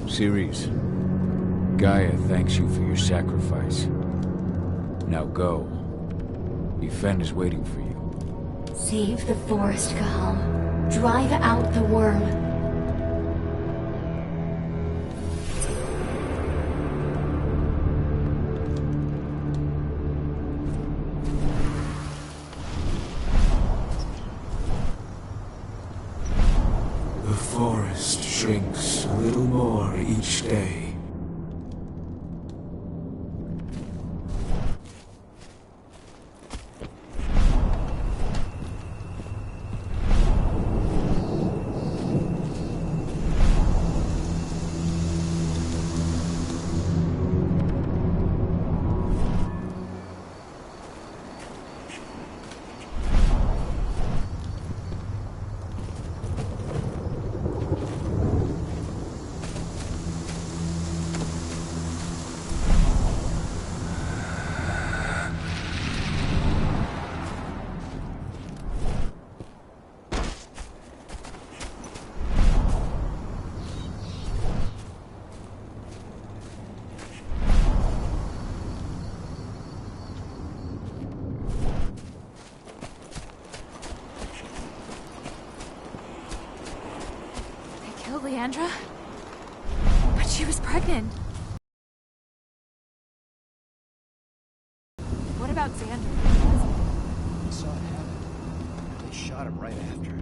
Ceres, Gaia thanks you for your sacrifice. Now go. Yifen is waiting for you. Save the forest, Cahal. Drive out the worm. The forest shrinks a little more each day. Sandra? But she was pregnant. What about Xander? I saw it happen. They shot him right after.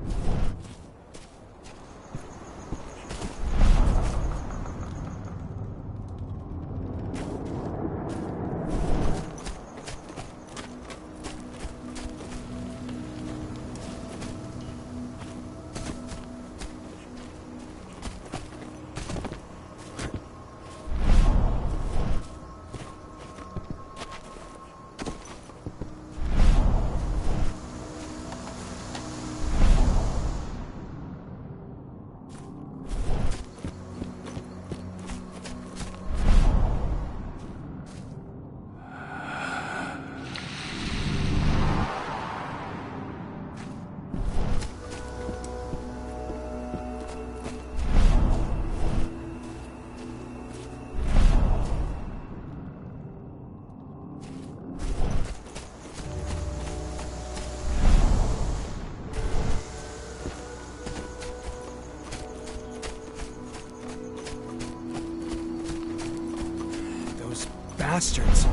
Bastards.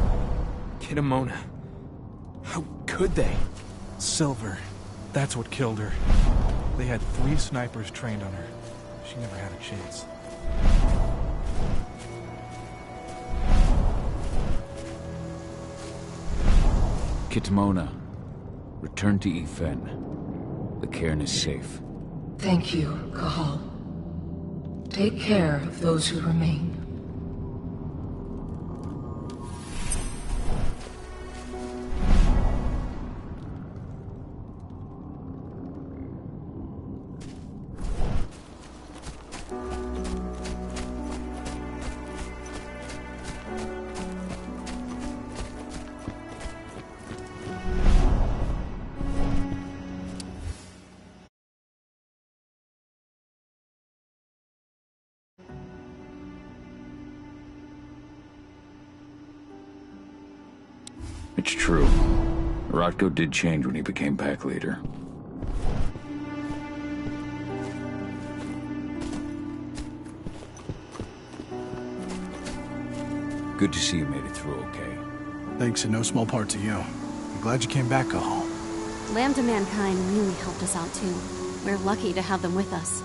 Kitamona. How could they? Silver. That's what killed her. They had 3 snipers trained on her. She never had a chance. Kitamona, return to Ifen. The cairn is safe. Thank you, Cahal. Take care of those who remain. It's true. Rotko did change when he became pack leader. Good to see you made it through okay. Thanks in no small part to you. I'm glad you came back, Cahal. Lambda Mankind really helped us out too. We're lucky to have them with us.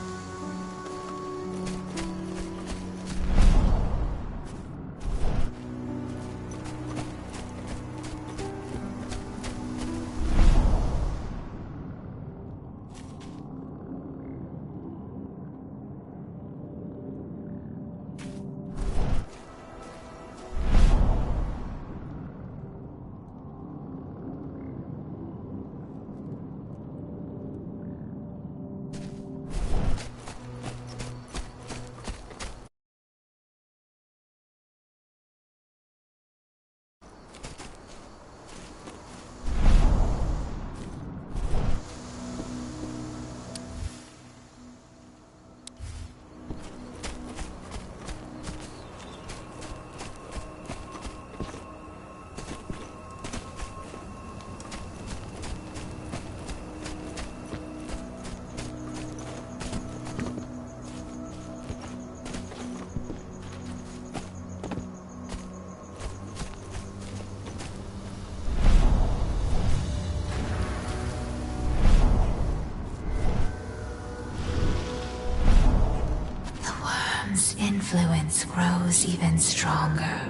Influence grows even stronger.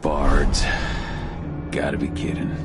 Bards. Gotta be kidding.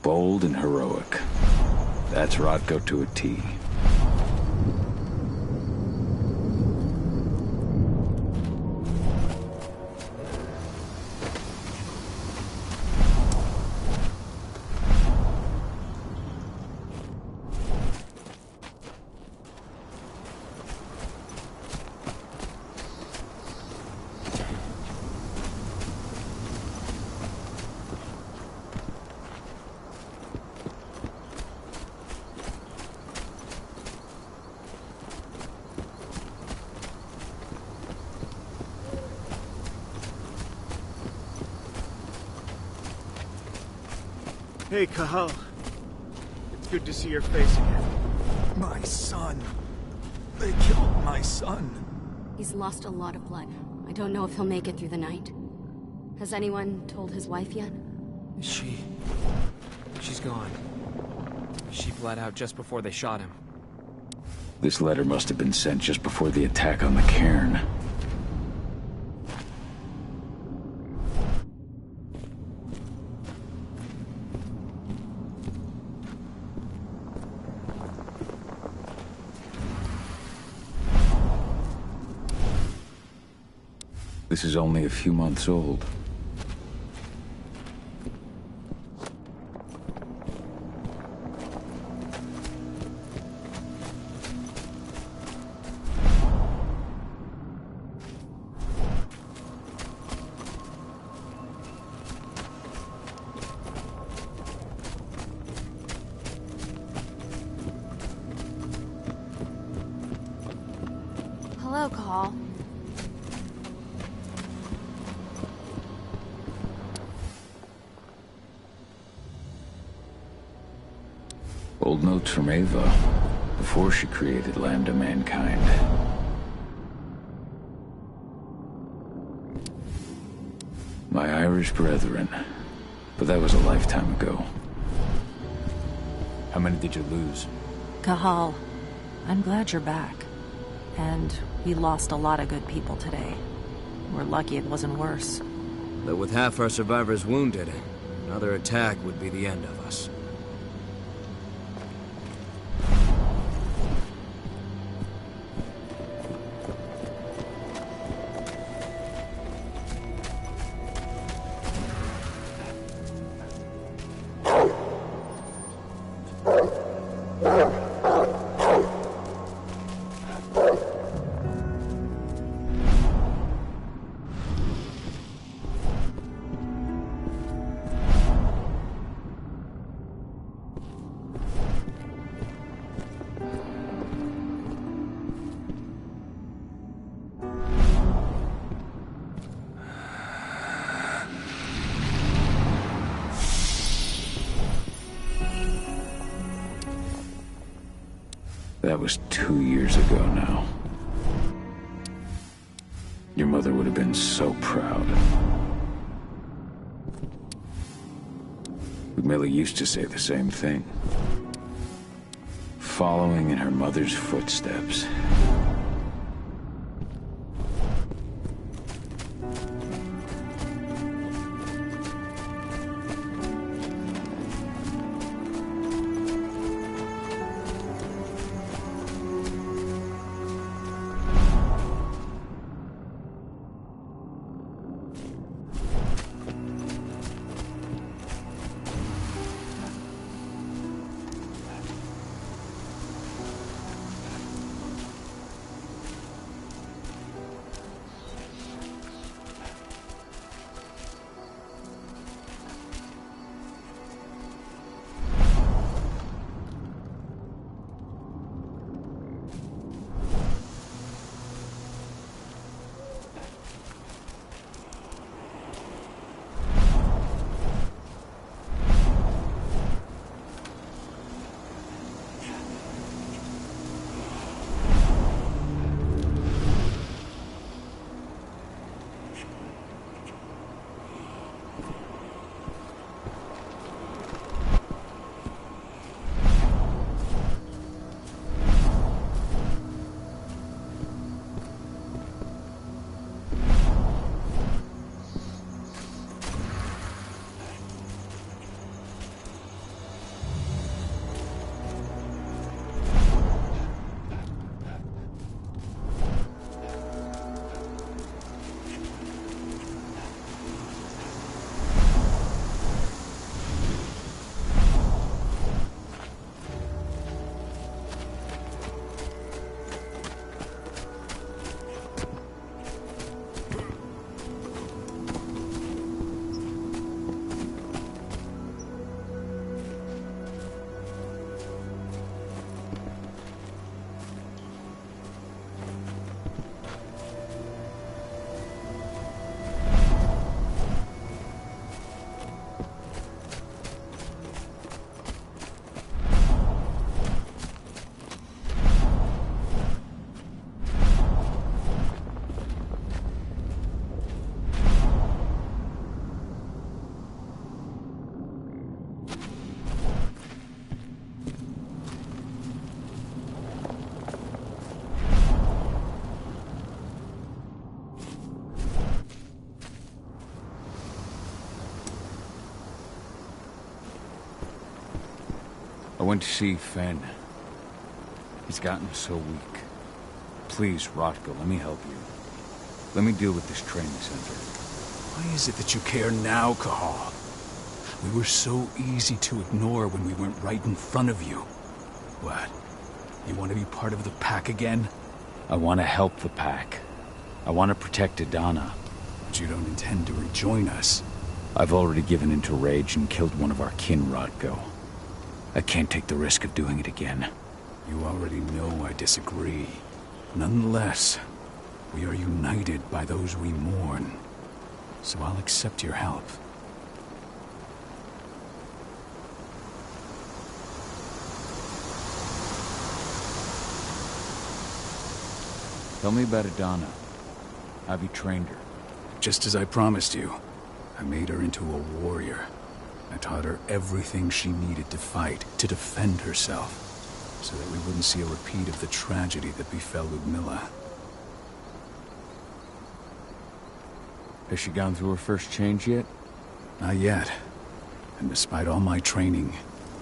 Bold and heroic. That's Rodko to a T. Hey, Cahal. It's good to see your face again. My son. They killed my son. He's lost a lot of blood. I don't know if he'll make it through the night. Has anyone told his wife yet? She's gone. She bled out just before they shot him. This letter must have been sent just before the attack on the cairn. This is only a few months old. Hello, Call. Old notes from Ava, before she created Lambda Mankind. My Irish brethren, but that was a lifetime ago. How many did you lose? Cahal, I'm glad you're back. And we lost a lot of good people today. We're lucky it wasn't worse. But with half our survivors wounded, another attack would be the end of us. That was 2 years ago now. Your mother would have been so proud. Millie used to say the same thing. Following in her mother's footsteps. went to see Fenn. He's gotten so weak. Please, Rotko, let me help you. Let me deal with this training center. Why is it that you care now, Cahal? We were so easy to ignore when we weren't right in front of you. What? You want to be part of the pack again? I want to help the pack. I want to protect Adana. But you don't intend to rejoin us. I've already given in to rage and killed one of our kin, Rotko. I can't take the risk of doing it again. You already know I disagree. Nonetheless, we are united by those we mourn. So I'll accept your help. Tell me about Adana. Have you trained her? Just as I promised you, I made her into a warrior. I taught her everything she needed to fight, to defend herself, so that we wouldn't see a repeat of the tragedy that befell Ludmilla. Has she gone through her first change yet? Not yet. And despite all my training,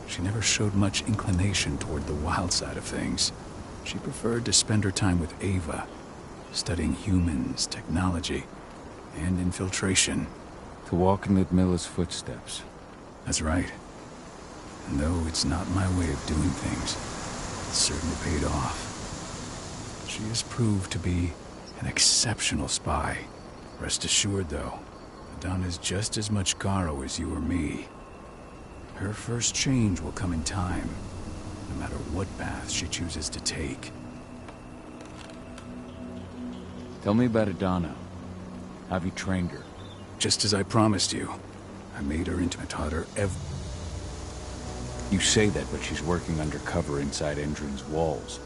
she never showed much inclination toward the wild side of things. She preferred to spend her time with Ava, studying humans, technology, and infiltration. To walk in Ludmilla's footsteps. That's right. And though it's not my way of doing things, it certainly paid off. She has proved to be an exceptional spy. Rest assured, though, Adana's just as much Garo as you or me. Her first change will come in time, no matter what path she chooses to take. Tell me about Adana. Have you trained her? Just as I promised you. I made her into... I taught her You say that, but she's working undercover inside Endron's walls.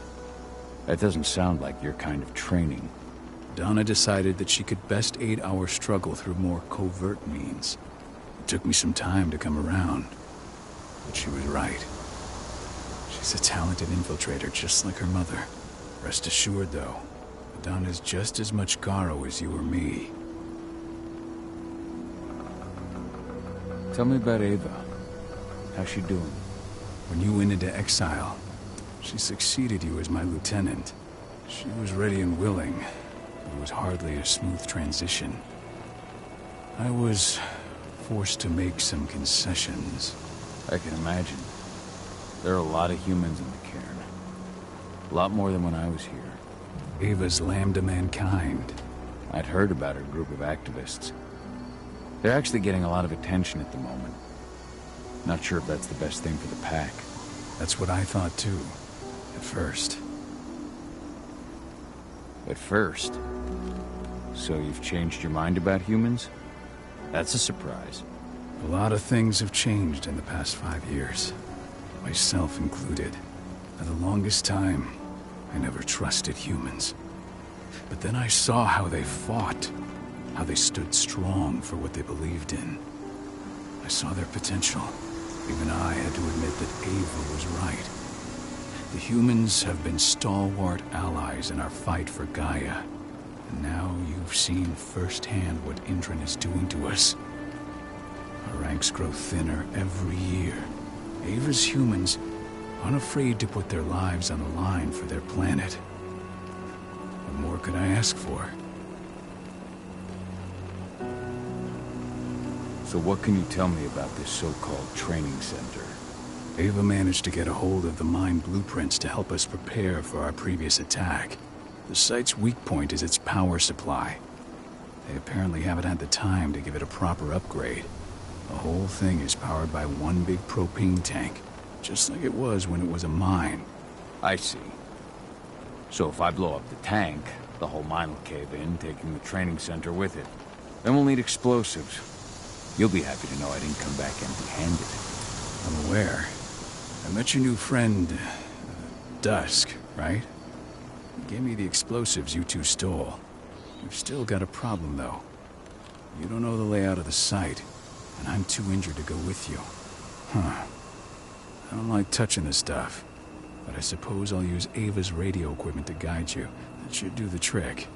That doesn't sound like your kind of training. Donna decided that she could best aid our struggle through more covert means. It took me some time to come around, but she was right. She's a talented infiltrator, just like her mother. Rest assured, though, Donna's just as much Garo as you or me. Tell me about Ava. How's she doing? When you went into exile, she succeeded you as my lieutenant. She was ready and willing. It was hardly a smooth transition. I was forced to make some concessions. I can imagine. There are a lot of humans in the cairn. A lot more than when I was here. Ava's lambda mankind. I'd heard about her group of activists. They're actually getting a lot of attention at the moment. Not sure if that's the best thing for the pack. That's what I thought too, at first. At first? So you've changed your mind about humans? That's a surprise. A lot of things have changed in the past 5 years. Myself included. For the longest time, I never trusted humans. But then I saw how they fought, how they stood strong for what they believed in. I saw their potential. Even I had to admit that Ava was right. The humans have been stalwart allies in our fight for Gaia. And now you've seen firsthand what Endron is doing to us. Our ranks grow thinner every year. Ava's humans aren't afraid to put their lives on the line for their planet. What more could I ask for? So what can you tell me about this so-called training center? Ava managed to get a hold of the mine blueprints to help us prepare for our previous attack. The site's weak point is its power supply. They apparently haven't had the time to give it a proper upgrade. The whole thing is powered by one big propane tank, just like it was when it was a mine. I see. So if I blow up the tank, the whole mine will cave in, taking the training center with it. Then we'll need explosives. You'll be happy to know I didn't come back empty-handed. I'm aware. I met your new friend, Dusk, right? He gave me the explosives you two stole. We've still got a problem, though. You don't know the layout of the site, and I'm too injured to go with you. Huh. I don't like touching this stuff, but I suppose I'll use Ava's radio equipment to guide you. That should do the trick.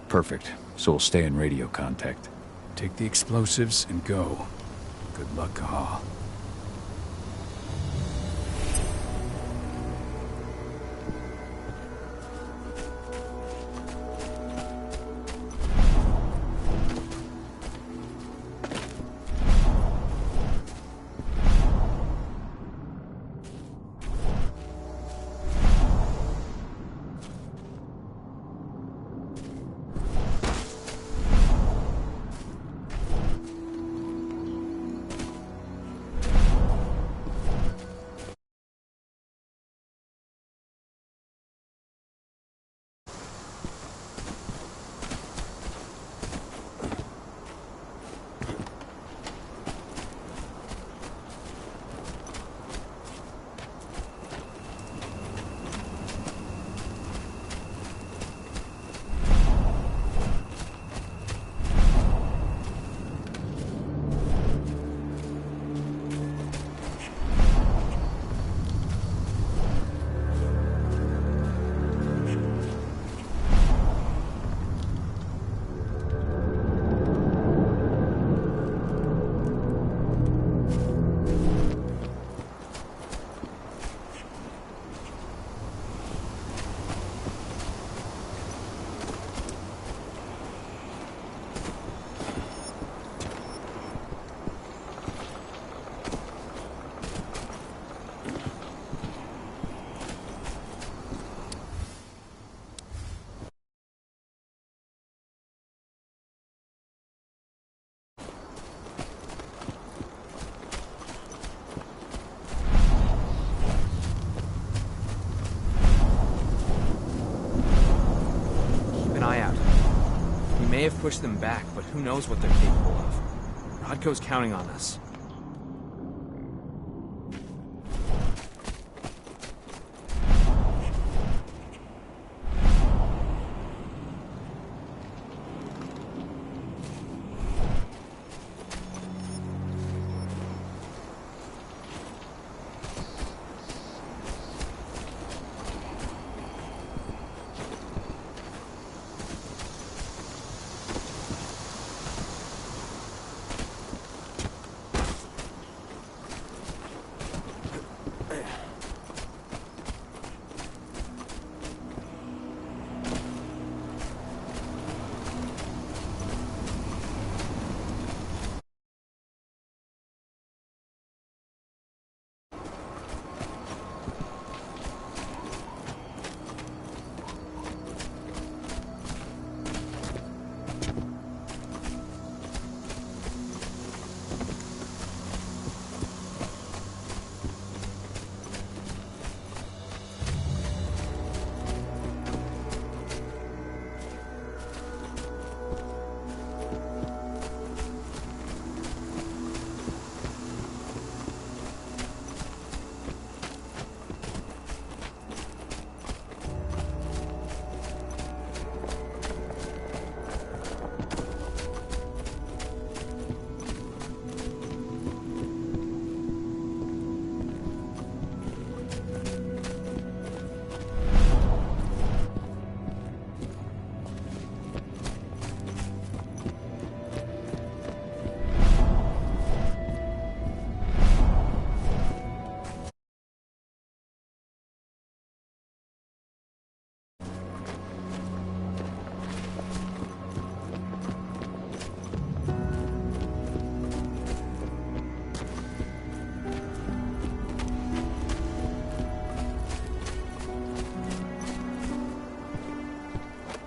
Perfect. So we'll stay in radio contact. Take the explosives and go. Good luck, Cahal. may have pushed them back, but who knows what they're capable of. Rodko's counting on us.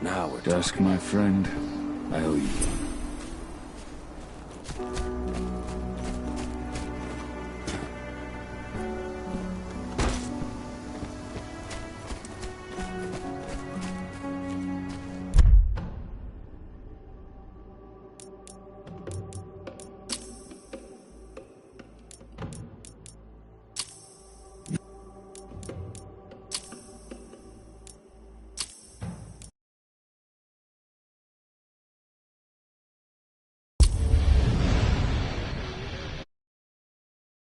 Now we're Dusk, my friend, I owe you.